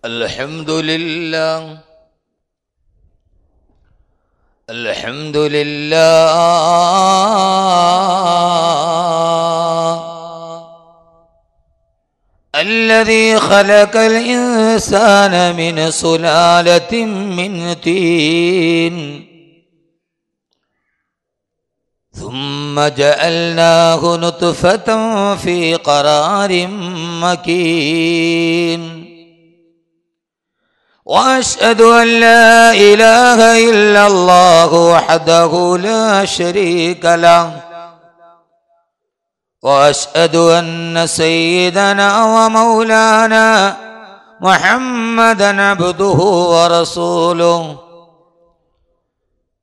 الحمد لله الحمد لله الذي خلق الإنسان من سلالة من طين ثم جعلناه نطفة في قرار مكين وأشهد أن لا إله إلا الله وحده لا شريك له وأشهد أن سيدنا ومولانا محمدًا عبده ورسوله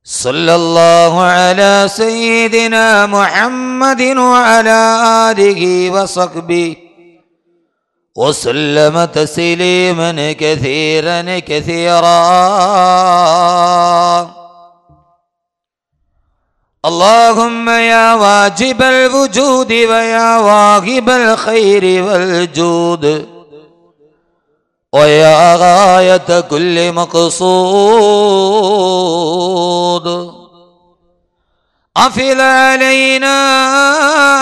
صلى الله على سيدنا محمد وعلى آله وصحبه وسلم تسليما كثيرا كثيرا. اللهم يا واجب الوجود ويا واهب الخير والجود ويا غاية كل مقصود أفض علينا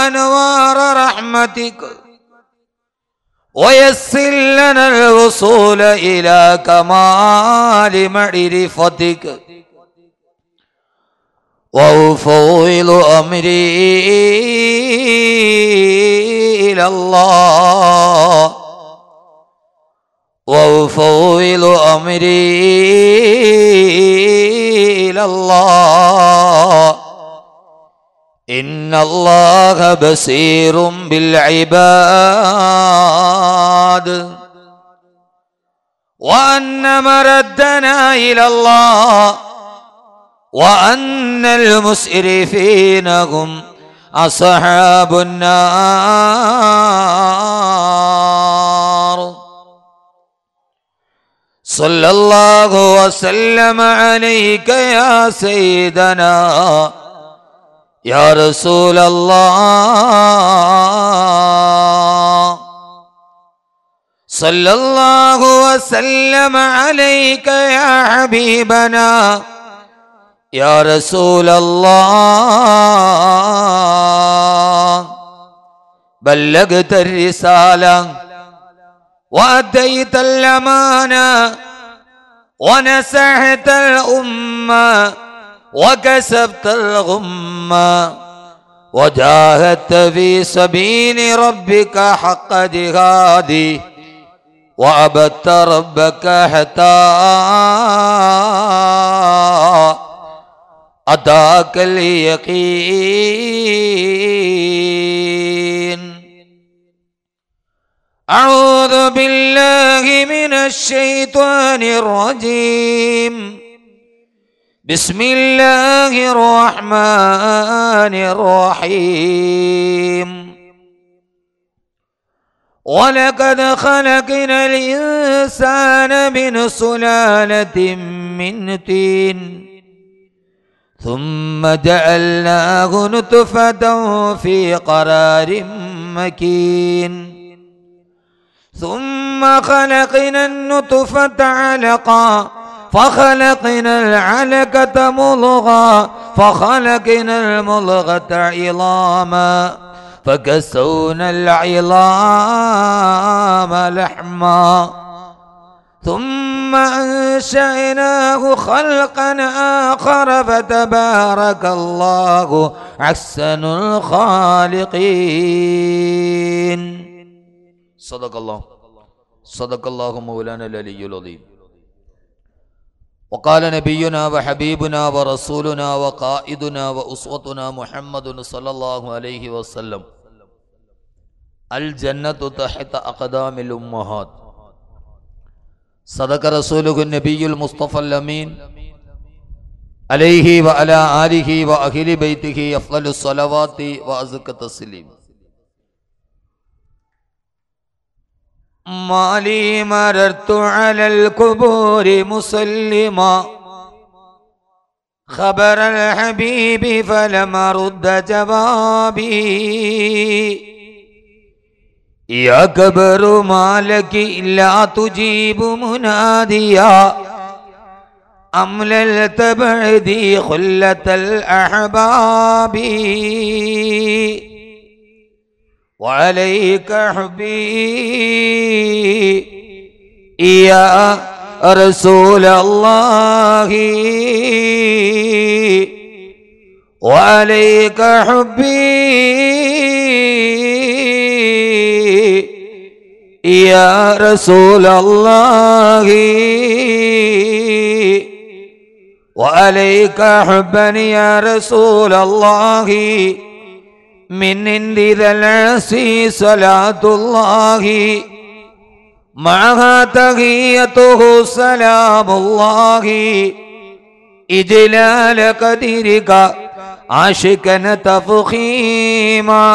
أنوار رحمتك ويسر لنا الوصول إلى كمال معرفتك وأفوض أمري إلى الله وأفوض أمري إلى الله إن الله بصير بالعباد وأن مردنا إلى الله وأن المسرفين هم أصحاب النار. صلى الله وسلم عليك يا سيدنا يا رسول الله صلى الله وسلم عليك يا حبيبنا يا رسول الله بلغت الرسالة وأديت الأمانة ونصحت الأمة وكسبت الغمة وجاهدت في سبيل ربك حق جهاده وعبدت ربك حتى أتاك اليقين. أعوذ بالله من الشيطان الرجيم. بسم الله الرحمن الرحيم. ولقد خلقنا الإنسان من سلالة من طين ثم جعلناه نطفة في قرار مكين ثم خلقنا النطفة علقة فخلقنا العلقة مضغة فخلقنا المضغة عظاما فكسونا العظام لحما ثم أنشأناه خلقا آخر فتبارك الله أحسن الخالقين. صدق الله مولانا العلي العظيم. وقال نبينا وحبيبنا ورسولنا وقائدنا وأسوتنا محمد صلى الله عليه وسلم الجنة تحت أقدام الأمهات. صدق رسوله النبي المصطفى الأمين عليه وعلى آله وأهل بيته أفضل الصلوات وأزكى التسليم. ما لي مررت على القبور مسلما خبر الحبيب فلم أرد جوابي يا كبر مالك لا تجيب مناديا أمللت بعدي خلة الأحباب وعليك حبي يا رسول الله وعليك حبي يا رسول الله وعليك حبا يا رسول الله من عند ذا العرش صلاة الله معها تحيته سلام الله إجلال قدرك عاشقا تفخيما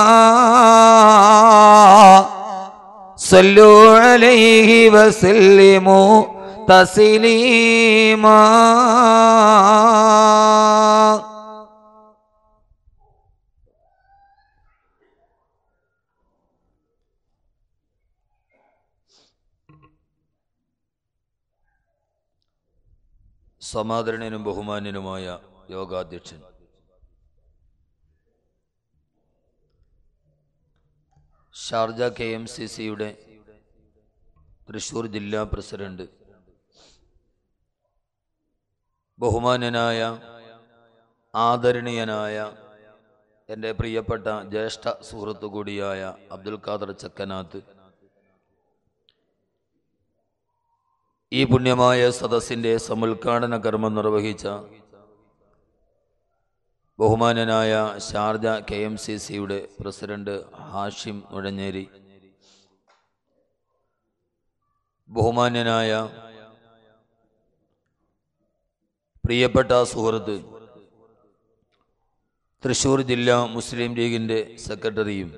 صلوا عليه وسلموا تسليما. സമാദരണീയനും ബഹുമാന്യനുമായ യോഗാധ്യക്ഷൻ Sharjah KMCCയുടെ Thrissur ജില്ലാ president, ബഹുമാന്യനായ ആദരണീയനായ എൻ്റെ പ്രിയപ്പെട്ട ജ്യേഷ്ഠ സുഹൃത്തു കൂടിയായ അബ്ദുൽ ഖാദർ ചക്കനാത്ത്, ഈ പുണ്യമായ സദസ്സിൻ്റെ സമുദ്ഘാടന കർമ്മം നിർവഹിച്ച ബഹുമാന്യനായ ഷാർജ KMCCയുടെ പ്രസിഡന്റ് ഹാഷിം നുഴഞ്ഞേരി, ബഹുമാന്യനായ പ്രിയപ്പെട്ട സുഹൃത്ത് തൃശ്ശൂർ ജില്ലാ മുസ്ലിം ലീഗിൻ്റെ സെക്രട്ടറിയും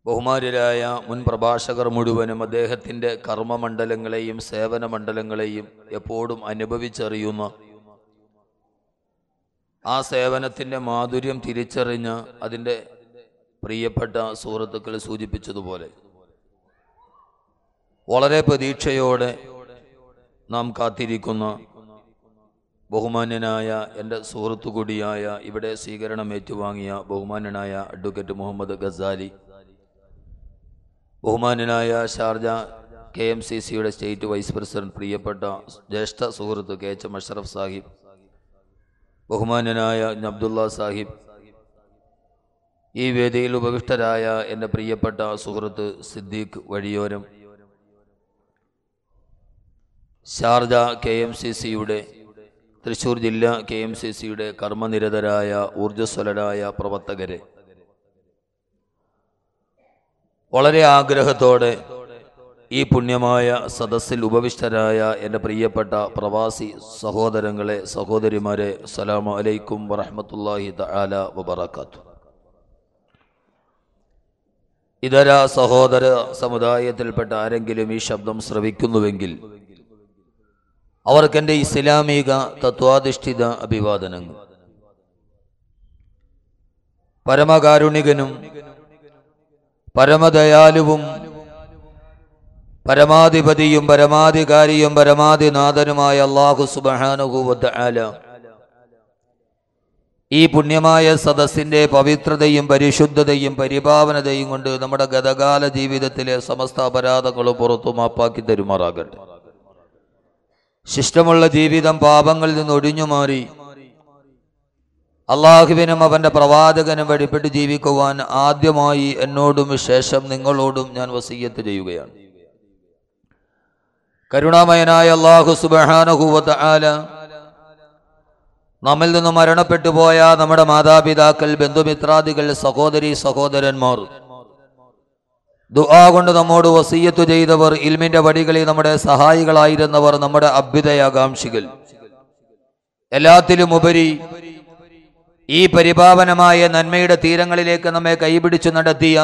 ബഹുമാന്യരായ മുൻ പ്രഭാഷകർ മുഴുവനും അദ്ദേഹത്തിൻ്റെ കർമ്മമണ്ഡലങ്ങളെയും സേവന മണ്ഡലങ്ങളെയും എപ്പോഴും അനുഭവിച്ചറിയുന്ന, ആ സേവനത്തിൻ്റെ മാധുര്യം തിരിച്ചറിഞ്ഞ അതിൻ്റെ പ്രിയപ്പെട്ട സുഹൃത്തുക്കൾ സൂചിപ്പിച്ചതുപോലെ വളരെ പ്രതീക്ഷയോടെ നാം കാത്തിരിക്കുന്ന ബഹുമാന്യനായ എൻ്റെ സുഹൃത്തു കൂടിയായ ഇവിടെ സ്വീകരണം ഏറ്റുവാങ്ങിയ ബഹുമാന്യനായ അഡ്വക്കേറ്റ് മുഹമ്മദ് ഗസാലി, ബഹുമാന്യനായ ഷാർജ KMCCയുടെ സ്റ്റേറ്റ് വൈസ് പ്രസിഡന്റ് പ്രിയപ്പെട്ട ജ്യേഷ്ഠ സുഹൃത്ത് KHM അഷ്റഫ് സാഹിബ്, ബഹുമാന്യനായ അബ്ദുള്ള സാഹിബ്, ഈ വേദിയിൽ ഉപവിഷ്ടരായ എൻ്റെ പ്രിയപ്പെട്ട സുഹൃത്ത് സിദ്ദീഖ് വഴിയോരം, ഷാർജ KMCCയുടെ തൃശ്ശൂർ ജില്ലാ KMCCയുടെ കർമ്മനിരതരായ ഊർജ്ജസ്വലരായ പ്രവർത്തകരെ, വളരെ ആഗ്രഹത്തോടെ ഈ പുണ്യമായ സദസ്സിൽ ഉപവിഷ്ടരായ എൻ്റെ പ്രിയപ്പെട്ട പ്രവാസി സഹോദരങ്ങളെ, സഹോദരിമാരെ, അസ്സലാമു അലൈക്കും വറഹ്മത്തുള്ളാഹി തആല വബറകാതുഹു. ഇതര സഹോദര സമുദായത്തിൽപ്പെട്ട ആരെങ്കിലും ഈ ശബ്ദം ശ്രവിക്കുന്നുവെങ്കിൽ അവർക്കെൻ്റെ ഇസ്ലാമിക തത്വാധിഷ്ഠിത അഭിവാദനങ്ങൾ. പരമകാരുണികനും പരമദയാലുവും പരമാധിപതിയും പരമാധികാരിയും പരമാധിനാഥനുമായ അല്ലാഹു സുബ്ഹാനഹു വ തആല ഈ പുണ്യമായ സദസ്സിൻ്റെ പവിത്രതയും പരിശുദ്ധതയും പരിപാവനതയും കൊണ്ട് നമ്മുടെ ഗതകാല ജീവിതത്തിലെ സമസ്ത അപരാധങ്ങളും പുറത്തു മാപ്പാക്കി തരുമാറാകട്ടെ. ശിഷ്ടമുള്ള ജീവിതം പാപങ്ങളിൽ നിന്ന് ഒഴിഞ്ഞുമാറി അള്ളാഹുവിനും അവൻ്റെ പ്രവാചകനും വഴിപ്പെട്ട് ജീവിക്കുവാൻ ആദ്യമായി എന്നോടും ശേഷം നിങ്ങളോടും ഞാൻ വസിയ്യത്ത് ചെയ്യുകയാണ്. കരുണാമയനായ അല്ലാഹു സുബ്ഹാനഹു വ തആല നമ്മിൽ നിന്ന് മരണപ്പെട്ടു പോയ നമ്മുടെ മാതാപിതാക്കൾ, ബന്ധുമിത്രാദികൾ, സഹോദരി സഹോദരന്മാർ, ദുആ കൊണ്ട് നമ്മോട് വസിയ്യത്ത് ചെയ്തവർ, ഇൽമിന്റെ വടികളിൽ നമ്മുടെ സഹായികളായിരുന്നവർ, നമ്മുടെ അഭ്യുദയാകാംക്ഷികൾ, എല്ലാത്തിലും ഉപരി ഈ പരിപാവനമായ നന്മയുടെ തീരങ്ങളിലേക്ക് നമ്മെ കൈപിടിച്ചു നടത്തിയ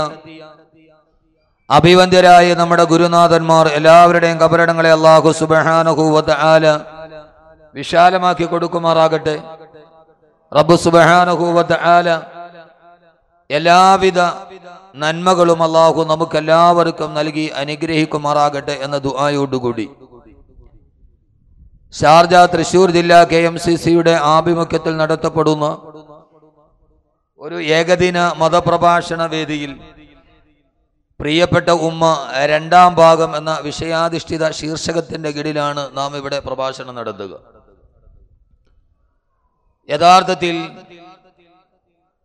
അഭിവന്ദ്യരായ നമ്മുടെ ഗുരുനാഥന്മാർ എല്ലാവരുടെയും കബറിടങ്ങളെ അല്ലാഹു സുബ്ഹാനഹു വ തആല വിശാലമാക്കി കൊടുക്കുമാറാകട്ടെ. റബ്ബ് സുബ്ഹാനഹു വ തആല എല്ലാവിധ നന്മകളും അള്ളാഹു നമുക്കെല്ലാവർക്കും നൽകി അനുഗ്രഹിക്കുമാറാകട്ടെ എന്ന ദുആയോടുകൂടി ഷാർജ തൃശൂർ ജില്ലാ KMCCയുടെ ആഭിമുഖ്യത്തിൽ നടത്തപ്പെടുന്ന ഒരു ഏകദിന മതപ്രഭാഷണ വേദിയിൽ പ്രിയപ്പെട്ട ഉമ്മ രണ്ടാം ഭാഗം എന്ന വിഷയാധിഷ്ഠിത ശീർഷകത്തിന്റെ കീഴിലാണ് നാം ഇവിടെ പ്രഭാഷണം നടത്തുക. യഥാർത്ഥത്തിൽ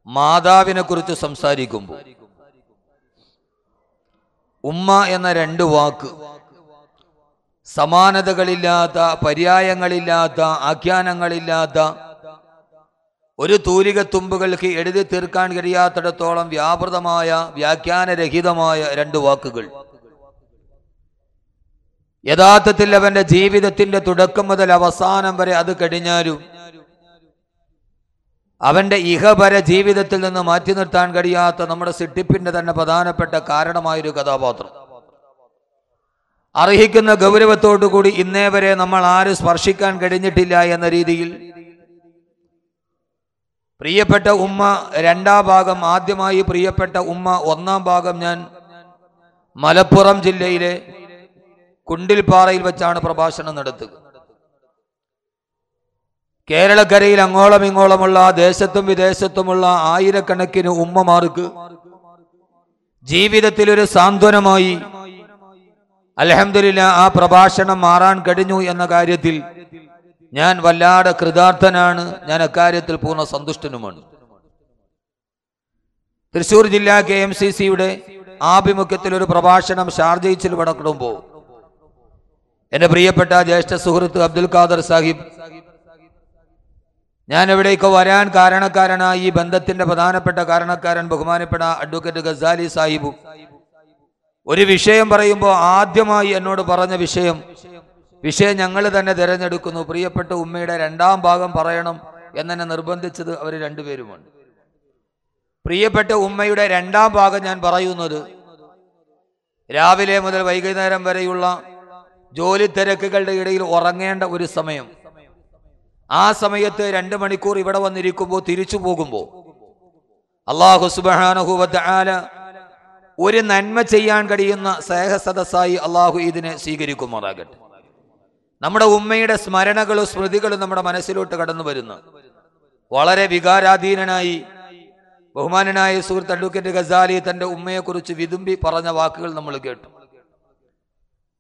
മാതാവിനെ കുറിച്ച് സംസാരിക്കുമ്പോൾ ഉമ്മ എന്ന രണ്ട് വാക്ക് സമാനതകളില്ലാത്ത, പര്യായങ്ങളില്ലാത്ത, ആഖ്യാനങ്ങളില്ലാത്ത, ഒരു തൂലിക തുമ്പുകൾക്ക് എഴുതി തീർക്കാൻ കഴിയാത്തിടത്തോളം വ്യാപൃതമായ, വ്യാഖ്യാനരഹിതമായ രണ്ട് വാക്കുകൾ. യഥാർത്ഥത്തിൽ അവന്റെ ജീവിതത്തിന്റെ തുടക്കം മുതൽ അവസാനം വരെ അത് കഴിഞ്ഞാലും അവന്റെ ഇഹപര ജീവിതത്തിൽ നിന്ന് മാറ്റി നിർത്താൻ കഴിയാത്ത നമ്മുടെ സിട്ടിപ്പിന്റെ തന്നെ പ്രധാനപ്പെട്ട കാരണമായൊരു കഥാപാത്രം. അർഹിക്കുന്ന ഗൗരവത്തോടുകൂടി ഇന്നേ വരെ നമ്മൾ ആരും സ്പർശിക്കാൻ കഴിഞ്ഞിട്ടില്ല എന്ന രീതിയിൽ പ്രിയപ്പെട്ട ഉമ്മ രണ്ടാം ഭാഗം, ആദ്യമായി പ്രിയപ്പെട്ട ഉമ്മ ഒന്നാം ഭാഗം ഞാൻ മലപ്പുറം ജില്ലയിലെ കുണ്ടിൽപ്പാറയിൽ വെച്ചാണ് പ്രഭാഷണം നടത്തുക. കേരളക്കരയിൽ അങ്ങോളം ഇങ്ങോളമുള്ള ദേശത്തും വിദേശത്തുമുള്ള ആയിരക്കണക്കിന് ഉമ്മമാർക്ക് ജീവിതത്തിൽ ഒരു സാന്ത്വനമായി അൽഹംദുലില്ലാ ആ പ്രഭാഷണം മാറാൻ കഴിഞ്ഞു എന്ന കാര്യത്തിൽ ഞാൻ വല്ലാതെ കൃതാർത്ഥനാണ്. ഞാൻ അക്കാര്യത്തിൽ പൂർണ്ണ സന്തുഷ്ടനുമാണ്. തൃശൂർ ജില്ലാ KMCCയുടെ ആഭിമുഖ്യത്തിൽ ഒരു പ്രഭാഷണം ഷാർജയിൽ നടക്കുമ്പോൾ എന്റെ പ്രിയപ്പെട്ട ജ്യേഷ്ഠ സുഹൃത്ത് അബ്ദുൽ ഖാദർ സാഹിബ്, ഞാൻ എവിടേക്കോ വരാൻ കാരണക്കാരനായി ഈ ബന്ധത്തിന്റെ പ്രധാനപ്പെട്ട കാരണക്കാരൻ ബഹുമാനപ്പെട്ട അഡ്വക്കേറ്റ് ഗസാലി സാഹിബും ഒരു വിഷയം പറയുമ്പോൾ ആദ്യമായി എന്നോട് പറഞ്ഞ വിഷയം ഞങ്ങൾ തന്നെ തിരഞ്ഞെടുക്കുന്നു, പ്രിയപ്പെട്ട ഉമ്മയുടെ രണ്ടാം ഭാഗം പറയണം എന്നെ നിർബന്ധിച്ചത് അവർ രണ്ടുപേരുമാണ്. പ്രിയപ്പെട്ട ഉമ്മയുടെ രണ്ടാം ഭാഗം ഞാൻ പറയുന്നത് രാവിലെ മുതൽ വൈകുന്നേരം വരെയുള്ള ജോലി തിരക്കുകളുടെ ഇടയിൽ ഉറങ്ങേണ്ട ഒരു സമയം. ആ സമയത്ത് 2 മണിക്കൂർ ഇവിടെ വന്നിരിക്കുമ്പോൾ, തിരിച്ചു പോകുമ്പോൾ അല്ലാഹു സുബ്ഹാനഹു വ തആല ഒരു നന്മ ചെയ്യാൻ കഴിയുന്ന സ്നേഹസദസ്സായി അള്ളാഹു ഇതിനെ സ്വീകരിക്കുമാറാകട്ടെ. നമ്മുടെ ഉമ്മയുടെ സ്മരണകളും സ്മൃതികളും നമ്മുടെ മനസ്സിലോട്ട് കടന്നു വരുന്നു. വളരെ വികാരാധീനനായി ബഹുമാനനായ സുഹൃത്ത് അഡ്വക്കേറ്റ് ഗസാലി തന്റെ ഉമ്മയെക്കുറിച്ച് വിതുമ്പി പറഞ്ഞ വാക്കുകൾ നമ്മൾ കേട്ടു.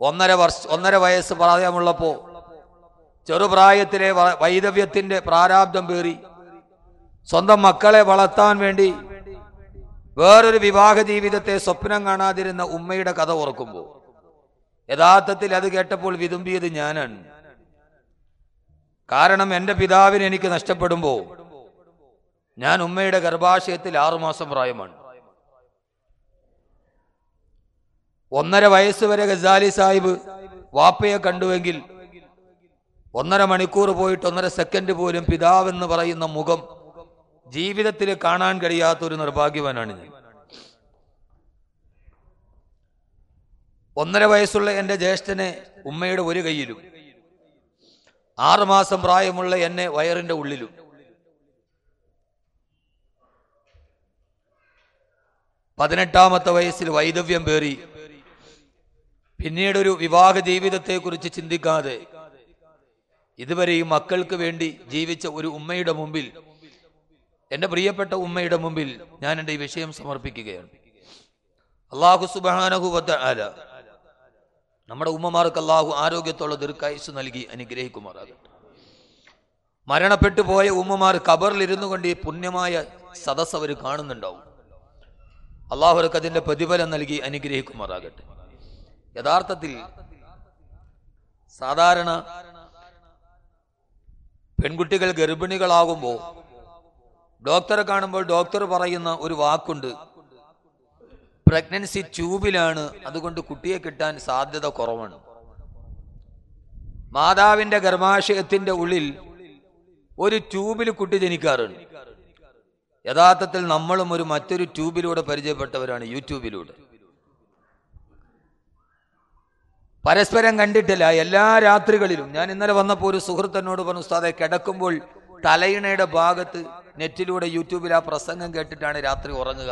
1.5 വയസ്സ് പ്രായമുള്ളപ്പോ ചെറുപ്രായത്തിലെ വൈദവ്യത്തിന്റെ പ്രാരാബ്ദം പേറി സ്വന്തം മക്കളെ വളർത്താൻ വേണ്ടി വേറൊരു വിവാഹ ജീവിതത്തെ സ്വപ്നം കാണാതിരുന്ന ഉമ്മയുടെ കഥ ഓർക്കുമ്പോൾ യഥാർത്ഥത്തിൽ അത് കേട്ടപ്പോൾ വിതുമ്പിയത് ഞാനാണ്. കാരണം എന്റെ പിതാവിനെ എനിക്ക് നഷ്ടപ്പെടുമ്പോൾ ഞാൻ ഉമ്മയുടെ ഗർഭാശയത്തിൽ 6 മാസം പ്രായമാണ്. 1.5 വയസ്സ് വരെ ഗസാലി സാഹിബ് വാപ്പയെ കണ്ടുവെങ്കിൽ 1.5 മണിക്കൂർ പോയിട്ട് 1.5 സെക്കൻഡ് പോലും പിതാവെന്ന് പറയുന്ന മുഖം ജീവിതത്തിൽ കാണാൻ കഴിയാത്ത ഒരു നിർഭാഗ്യവാനാണ് ഞാൻ. 1.5 വയസ്സുള്ള എന്റെ ജ്യേഷ്ഠനെ ഉമ്മയുടെ ഒരു കൈയിലും 6 മാസം പ്രായമുള്ള എന്നെ വയറിന്റെ ഉള്ളിലും. 18ാമത്തെ വയസ്സിൽ വൈദവ്യം പേറി പിന്നീടൊരു വിവാഹ ജീവിതത്തെ കുറിച്ച് ചിന്തിക്കാതെ ഇതുവരെ ഈ മക്കൾക്ക് വേണ്ടി ജീവിച്ച ഒരു ഉമ്മയുടെ മുമ്പിൽ, എന്റെ പ്രിയപ്പെട്ട ഉമ്മയുടെ മുമ്പിൽ ഞാൻ എൻ്റെ ഈ വിഷയം സമർപ്പിക്കുകയാണ്. അല്ലാഹു സുബ്ഹാനഹു വ തആല നമ്മുടെ ഉമ്മമാർക്ക് അല്ലാഹു ആരോഗ്യത്തോടെ ദീർഘായുസ്സ് നൽകി അനുഗ്രഹിക്കുമാറാകട്ടെ. മരണപ്പെട്ടു പോയ ഉമ്മമാർ ഖബറിൽ ഇരുന്നു കൊണ്ട് ഈ പുണ്യമായ സദസ്സ് അവർ കാണുന്നുണ്ടാവും. അല്ലാഹു അവർക്ക് അതിന്റെ പ്രതിഫലം നൽകി അനുഗ്രഹിക്കുമാറാകട്ടെ. യഥാർത്ഥത്തിൽ സാധാരണ പെൺകുട്ടികൾ ഗർഭിണികളാകുമ്പോൾ ഡോക്ടറെ കാണുമ്പോൾ ഡോക്ടർ പറയുന്ന ഒരു വാക്കുണ്ട്, പ്രഗ്നൻസി ട്യൂബിലാണ്, അതുകൊണ്ട് കുട്ടിയെ കിട്ടാൻ സാധ്യത കുറവാണ്. മാതാവിന്റെ ഗർഭാശയത്തിന്റെ ഉള്ളിൽ ഒരു ട്യൂബിൽ കുട്ടി ജനിക്കാറുണ്ട്. യഥാർത്ഥത്തിൽ നമ്മളും മറ്റൊരു ട്യൂബിലൂടെ പരിചയപ്പെട്ടവരാണ്, യൂട്യൂബിലൂടെ. പരസ്പരം കണ്ടിട്ടില്ല. എല്ലാ രാത്രികളിലും ഞാൻ ഇന്നലെ വന്നപ്പോൾ ഒരു സുഹൃത്ത് എന്നോട് പറഞ്ഞു, ഉസ്താദെ കിടക്കുമ്പോൾ തലയിണയുടെ ഭാഗത്ത് നെറ്റിലൂടെ യൂട്യൂബിൽ ആ പ്രസംഗം കേട്ടിട്ടാണ് രാത്രി ഉറങ്ങുക.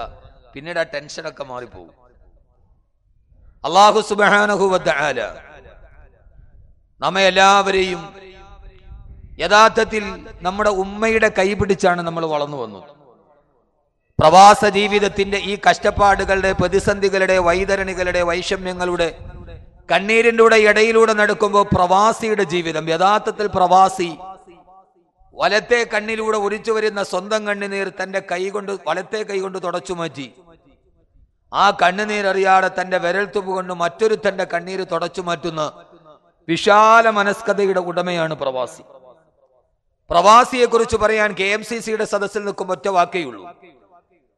പിന്നീട് ആ ടെൻഷനൊക്കെ മാറിപ്പോകും. അല്ലാഹു സുബ്ഹാനഹു വ തആല നമ്മെ എല്ലാവരെയും യഥാർത്ഥത്തിൽ നമ്മുടെ ഉമ്മയുടെ കൈ പിടിച്ചാണ് നമ്മൾ വളർന്നു വന്നത്. പ്രവാസ ജീവിതത്തിന്റെ ഈ കഷ്ടപ്പാടുകളുടെ, പ്രതിസന്ധികളുടെ, വൈതരണികളുടെ, വൈഷമ്യങ്ങളുടെ, കണ്ണീരിന്റെ ഇടയിലൂടെ നടക്കുമ്പോൾ പ്രവാസിയുടെ ജീവിതം, യഥാർത്ഥത്തിൽ പ്രവാസി വലത്തെ കണ്ണിലൂടെ ഒലിച്ചു വരുന്ന സ്വന്തം കണ്ണുനീർ തന്റെ വലത്തെ കൈ കൊണ്ട് തുടച്ചു മാറ്റി, ആ കണ്ണുനീരറിയാതെ തന്റെ വിരൽത്തുമ്പ് കൊണ്ട് മറ്റൊരു തന്റെ കണ്ണീര് തുടച്ചു മാറ്റുന്ന വിശാല മനസ്കതയുടെ ഉടമയാണ് പ്രവാസി. പ്രവാസിയെ കുറിച്ച് പറയാൻ KMCCയുടെ സദസ്സിൽ നിൽക്കുമ്പോൾ ഒറ്റ വാക്കേയുള്ളൂ.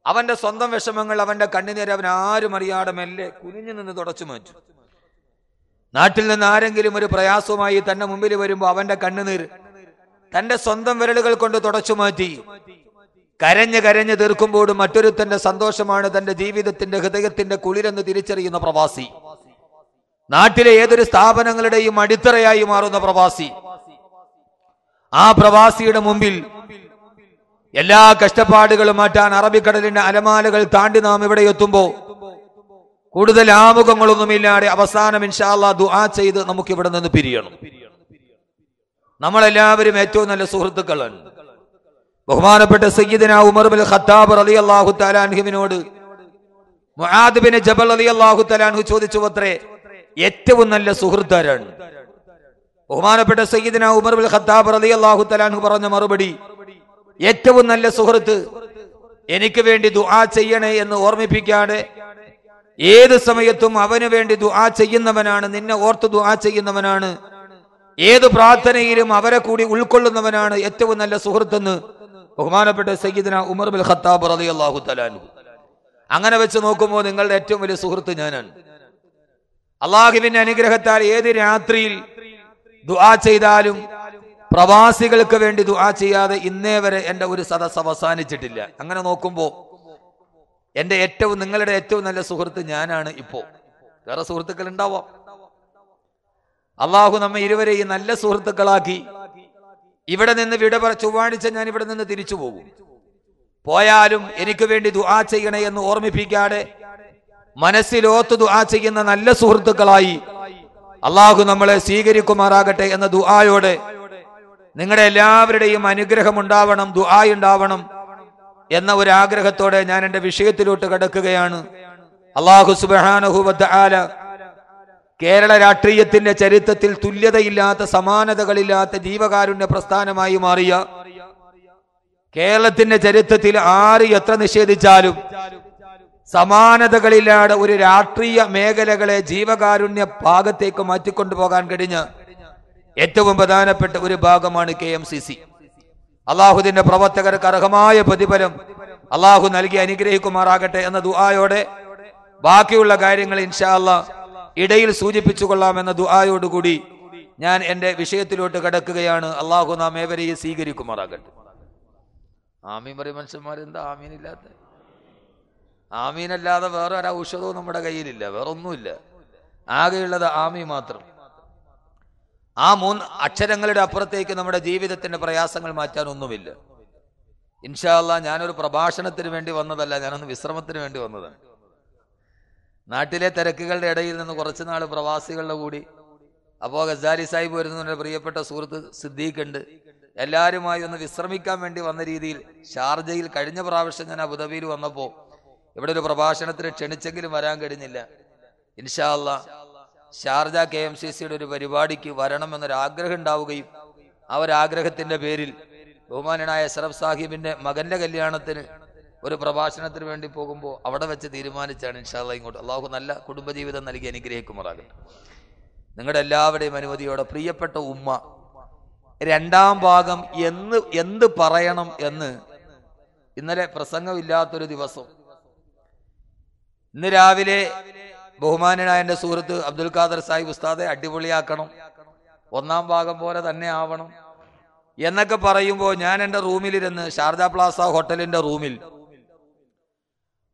അവന്റെ സ്വന്തം വിഷമങ്ങൾ, അവന്റെ കണ്ണുനീര് അവൻ ആരും അറിയാതെ മെല്ലെ കുനിഞ്ഞു നിന്ന് തുടച്ചു മാറ്റും. നാട്ടിൽ നിന്ന് ആരെങ്കിലും ഒരു പ്രയാസവുമായി തന്റെ മുമ്പിൽ വരുമ്പോൾ അവന്റെ കണ്ണുനീർ തന്റെ സ്വന്തം വിരലുകൾ കൊണ്ട് തുടച്ചു മാറ്റി കരഞ്ഞ് കരഞ്ഞ് തീർക്കുമ്പോഴും മറ്റൊരുത്തന്റെ സന്തോഷമാണ് തന്റെ ജീവിതത്തിന്റെ ഹൃദയത്തിന്റെ കുളിരെന്ന് തിരിച്ചറിയുന്ന പ്രവാസി. നാട്ടിലെ ഏതൊരു സ്ഥാപനങ്ങളുടെയും അടിത്തറയായി മാറുന്ന പ്രവാസി. ആ പ്രവാസിയുടെ മുമ്പിൽ എല്ലാ കഷ്ടപ്പാടുകളും മാറ്റാൻ അറബിക്കടലിന്റെ അലമാലകൾ താണ്ടി നാം ഇവിടെ എത്തുമ്പോ കൂടുതൽ ആമുഖങ്ങളൊന്നുമില്ലാതെ അവസാനം ഇൻഷാ അല്ലാഹ് ദുആ ചെയ്ത് നമുക്ക് ഇവിടെ നിന്ന് പിരിയണം. നമ്മളെല്ലാവരും ഏറ്റവും നല്ല സുഹൃത്തുക്കളാണ്. ബഹുമാനപ്പെട്ട സയ്യിദന ഉമർ ബിൻ ഖത്താബ് റളിയല്ലാഹു തആല അൻഹുവിനോട് മുആദ് ബിൻ ജബൽ റളിയല്ലാഹു തആല അൻഹു ചോദിച്ചു, അത്രേ ഏറ്റവും നല്ല സുഹൃത്ത് ആരാണ്? ബഹുമാനപ്പെട്ട സയ്യിദന ഉമർ ബിൻ ഖത്താബ് റളിയല്ലാഹു തആല അൻഹു പറഞ്ഞ മറുപടി, ഏറ്റവും നല്ല സുഹൃത്ത് എനിക്ക് വേണ്ടി ദുആ ചെയ്യണേ എന്ന് ഓർമ്മിപ്പിക്കാതെ ഏത് സമയത്തും അവന് വേണ്ടി ദുആ ചെയ്യുന്നവനാണ്, നിന്നെ ഓർത്ത് ദുആ ചെയ്യുന്നവനാണ്, ഏത് പ്രാർത്ഥനയിലും അവരെ കൂടി ഉൾക്കൊള്ളുന്നവനാണ് ഏറ്റവും നല്ല സുഹൃത്തെന്ന് ബഹുമാനപ്പെട്ട സയ്യിദന ഉമർ ബിൻ ഖത്താബ് റളിയല്ലാഹു തആല അൻഹു. അങ്ങനെ വെച്ച് നോക്കുമ്പോൾ നിങ്ങളുടെ ഏറ്റവും വലിയ സുഹൃത്ത് ഞാനാണ്. അള്ളാഹുവിന്റെ അനുഗ്രഹത്താൽ ഏത് രാത്രിയിൽ ദുആ ചെയ്താലും പ്രവാസികൾക്ക് വേണ്ടി ദുആ ചെയ്യാതെ ഇന്നേ വരെ എന്റെ ഒരു സദസ്സ് അവസാനിച്ചിട്ടില്ല. അങ്ങനെ നോക്കുമ്പോ നിങ്ങളുടെ ഏറ്റവും നല്ല സുഹൃത്ത് ഞാനാണ്. ഇപ്പോ വേറെ സുഹൃത്തുക്കൾ ഉണ്ടാവാം. അള്ളാഹു നമ്മെ ഇരുവരെയും നല്ല സുഹൃത്തുക്കളാക്കി ഇവിടെ നിന്ന് ചൊവ്വാഴ്ച ഞാൻ ഇവിടെ നിന്ന് തിരിച്ചു പോകും. പോയാലും എനിക്ക് വേണ്ടി ദുആ ചെയ്യണേ എന്ന് ഓർമ്മിപ്പിക്കാതെ മനസ്സിലോത്ത് ദുആ ചെയ്യുന്ന നല്ല സുഹൃത്തുക്കളായി അള്ളാഹു നമ്മളെ സ്വീകരിക്കുമാറാകട്ടെ എന്ന ദുആയോടെ നിങ്ങളുടെ എല്ലാവരുടെയും അനുഗ്രഹം ഉണ്ടാവണം, ദുആ ഉണ്ടാവണം എന്ന ഒരു ആഗ്രഹത്തോടെ ഞാൻ എന്റെ വിഷയത്തിലോട്ട് കടക്കുകയാണ്. അള്ളാഹു സുബ്ഹാനഹു വ തആല കേരള രാഷ്ട്രീയത്തിന്റെ ചരിത്രത്തിൽ തുല്യതയില്ലാത്ത, സമാനതകളില്ലാത്ത ജീവകാരുണ്യ പ്രസ്ഥാനമായി മാറിയ, കേരളത്തിന്റെ ചരിത്രത്തിൽ ആര് എത്ര നിഷേധിച്ചാലും സമാനതകളില്ലാതെ ഒരു രാഷ്ട്രീയ മേഖലകളെ ജീവകാരുണ്യ ഭാഗത്തേക്ക് മാറ്റിക്കൊണ്ടുപോകാൻ കഴിഞ്ഞ ഏറ്റവും പ്രധാനപ്പെട്ട ഒരു ഭാഗമാണ് KMCC. അള്ളാഹുവിന്റെ പ്രവർത്തകർക്ക് അർഹമായ പ്രതിഫലം അള്ളാഹു നൽകി അനുഗ്രഹിക്കുമാറാകട്ടെ എന്ന ദുആയോടെ ബാക്കിയുള്ള കാര്യങ്ങൾ ഇൻഷാ അല്ലാഹ് ഇടയിൽ സൂചിപ്പിച്ചു കൊള്ളാമെന്ന ദുആയോടുകൂടി ഞാൻ എന്റെ വിഷയത്തിലോട്ട് കടക്കുകയാണ്. അള്ളാഹു നാം ഏവരെയും സ്വീകരിക്കുമാറാകട്ടെ. ആമീൻ പറയും മനുഷ്യന്മാരെന്താ ആമീനില്ലാത്ത? ആമീനല്ലാതെ വേറെ ഒരു ഔഷധവും നമ്മുടെ കയ്യിലില്ല, വേറെ ഒന്നുമില്ല. ആകെയുള്ളത് ആമീൻ മാത്രം. ആ 3 അക്ഷരങ്ങളുടെ അപ്പുറത്തേക്ക് നമ്മുടെ ജീവിതത്തിന്റെ പ്രയാസങ്ങൾ മാറ്റാൻ ഒന്നുമില്ല. ഇൻഷാ അല്ലാഹ് ഞാനൊരു പ്രഭാഷണത്തിന് വേണ്ടി വന്നതല്ല, ഞാനൊന്ന് വിശ്രമത്തിന് വേണ്ടി വന്നതാണ്. നാട്ടിലെ തിരക്കുകളുടെ ഇടയിൽ നിന്ന് കുറച്ചു നാൾ പ്രവാസികളുടെ കൂടി. അപ്പോൾ ഗസാലി സാഹിബ് വരുന്ന പ്രിയപ്പെട്ട സുഹൃത്ത് സിദ്ദീഖ് ഉണ്ട്. എല്ലാവരുമായി ഒന്ന് വിശ്രമിക്കാൻ വേണ്ടി വന്ന രീതിയിൽ ഷാർജയിൽ കഴിഞ്ഞ പ്രാവശ്യം ഞാൻ അബുദാബിയിൽ വന്നപ്പോൾ ഇവിടെ ഒരു പ്രഭാഷണത്തിന് ക്ഷണിച്ചെങ്കിലും വരാൻ കഴിഞ്ഞില്ല. ഇൻഷാ അല്ലാഹ് ഷാർജ KMCCയുടെ ഒരു പരിപാടിക്ക് വരണമെന്നൊരാഗ്രഹം ഉണ്ടാവുകയും ആ ഒരു ആഗ്രഹത്തിന്റെ പേരിൽ ബഹുമാനനായ അഷ്റഫ് സാഹിബിന്റെ മകന്റെ കല്യാണത്തിന് ഒരു പ്രഭാഷണത്തിന് വേണ്ടി പോകുമ്പോൾ അവിടെ വെച്ച് തീരുമാനിച്ചാണ് ഇൻഷാ അല്ലാഹ് ഇങ്ങോട്ട്. അള്ളാഹു നല്ല കുടുംബജീവിതം നൽകി അനുഗ്രഹിക്കുമാറാകട്ടെ. നിങ്ങളുടെ എല്ലാവരുടെയും അനുമതിയോടെ പ്രിയപ്പെട്ട ഉമ്മ, 2ാം ഭാഗം എന്ത് പറയണം എന്ന് ഇന്നലെ പ്രസംഗമില്ലാത്തൊരു ദിവസം, ഇന്ന് രാവിലെ ബഹുമാനനായ എൻ്റെ സുഹൃത്ത് അബ്ദുൽ ഖാദർ സാഹിബ് ഉസ്താദെ അടിപൊളിയാക്കണം, 1ാം ഭാഗം പോലെ തന്നെ ആവണം എന്നൊക്കെ പറയുമ്പോൾ ഞാൻ എൻ്റെ റൂമിലിരുന്ന്, ഷാർജ പ്ലാസ ഹോട്ടലിന്റെ റൂമിൽ,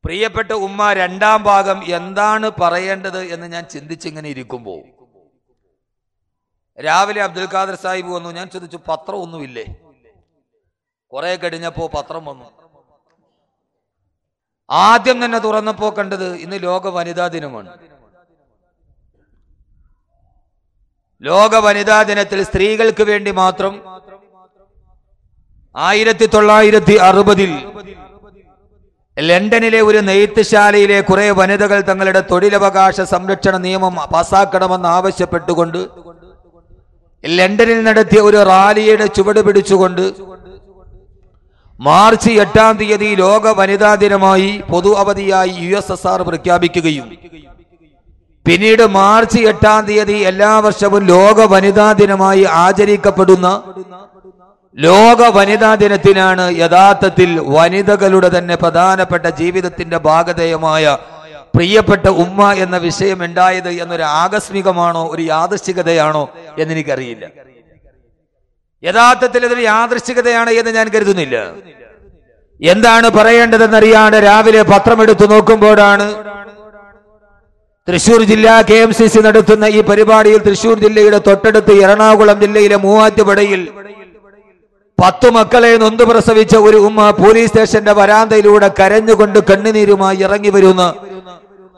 പ്രിയപ്പെട്ട ഉമ്മ 2ാം ഭാഗം എന്താണ് പറയേണ്ടത് എന്ന് ഞാൻ ചിന്തിച്ചിങ്ങനെ ഇരിക്കുമ്പോൾ രാവിലെ അബ്ദുൽ ഖാദർ സാഹിബ് വന്നു. ഞാൻ ചോദിച്ചു, പത്രം ഒന്നുമില്ലേ? കുറെ കഴിഞ്ഞപ്പോ പത്രം വന്നു. ആദ്യം തന്നെ തുറന്നപ്പോ കണ്ടത് ഇന്ന് ലോക വനിതാ ദിനമാണ്. ലോക വനിതാ ദിനത്തിൽ സ്ത്രീകൾക്ക് വേണ്ടി മാത്രം 1960 ലണ്ടനിലെ ഒരു നെയ്ത്തുശാലയിലെ കുറെ വനിതകൾ തങ്ങളുടെ തൊഴിലവകാശ സംരക്ഷണ നിയമം പാസാക്കണമെന്ന് ആവശ്യപ്പെട്ടുകൊണ്ട് ലണ്ടനിൽ നടത്തിയ ഒരു റാലിയുടെ ചുവട് പിടിച്ചുകൊണ്ട് മാർച്ച് 8-ാം തീയതി ലോക വനിതാ ദിനമായി പൊതു അവധിയായി USSR പ്രഖ്യാപിക്കുകയും പിന്നീട് മാർച്ച് 8-ാം തീയതി എല്ലാ വർഷവും ലോക വനിതാ ദിനമായി ആചരിക്കപ്പെടുന്ന ലോക വനിതാ ദിനത്തിനാണ് യഥാർത്ഥത്തിൽ വനിതകളുടെ തന്നെ പ്രധാനപ്പെട്ട ജീവിതത്തിന്റെ ഭാഗധേയമായ പ്രിയപ്പെട്ട ഉമ്മ എന്ന വിഷയം ഉണ്ടായത് എന്നൊരു ആകസ്മികമാണോ ഒരു യാദൃശ്ചികതയാണോ എന്നെനിക്കറിയില്ല. യഥാർത്ഥത്തിൽ ഇതൊരു യാദൃശ്ചികതയാണ് എന്ന് ഞാൻ കരുതുന്നില്ല. എന്താണ് പറയേണ്ടതെന്നറിയാണ്ട് രാവിലെ പത്രമെടുത്തു നോക്കുമ്പോഴാണ് തൃശൂർ ജില്ലാ KMCC നടത്തുന്ന ഈ പരിപാടിയിൽ തൃശൂർ ജില്ലയുടെ തൊട്ടടുത്ത് എറണാകുളം ജില്ലയിലെ മൂവാറ്റുപുഴയിൽ 10 മക്കളെ നൊന്തു പ്രസവിച്ച ഒരു ഉമ്മ പോലീസ് സ്റ്റേഷന്റെ വരാന്തയിലൂടെ കരഞ്ഞുകൊണ്ട് കണ്ണുനീരുമായി ഇറങ്ങി വരുന്ന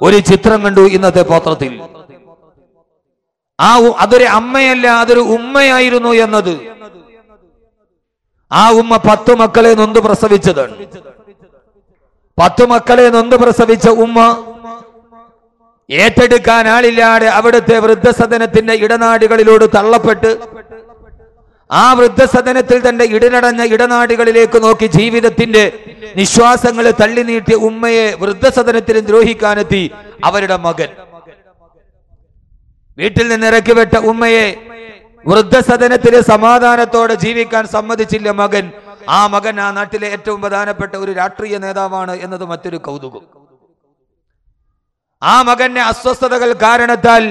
ഒരു ചിത്രം കണ്ടു ഇന്നത്തെ പത്രത്തിൽ. അതൊരു അമ്മയല്ല, അതൊരു ഉമ്മയായിരുന്നു എന്നത്. ആ ഉമ്മ 10 മക്കളെ നൊന്തു പ്രസവിച്ചതാണ്. 10 മക്കളെ നൊന്തു പ്രസവിച്ച ഉമ്മ ഏറ്റെടുക്കാൻ ആളില്ലാതെ അവിടുത്തെ വൃദ്ധസദനത്തിന്റെ ഇടനാടികളിലോട് തള്ളപ്പെട്ട് ആ വൃദ്ധസദനത്തിൽ തന്റെ ഇടനടഞ്ഞ ഇടനാടികളിലേക്ക് നോക്കി ജീവിതത്തിന്റെ നിശ്വാസങ്ങൾ തള്ളി നീട്ടിയ ഉമ്മയെ വൃദ്ധസദനത്തിന് ദ്രോഹിക്കാനെത്തി അവരുടെ മകൻ. വീട്ടിൽ നിന്ന് ഇറക്കിവിട്ട ഉമ്മയെ വൃദ്ധസദനത്തിലെ സമാധാനത്തോടെ ജീവിക്കാൻ സമ്മതിച്ചില്ല മകൻ. ആ മകൻ ആ നാട്ടിലെ ഏറ്റവും പ്രധാനപ്പെട്ട ഒരു രാഷ്ട്രീയ നേതാവാണ് എന്നത് മറ്റൊരു കൗതുകം. ആ മകന്റെ അസ്വസ്ഥതകൾ കാരണത്താൽ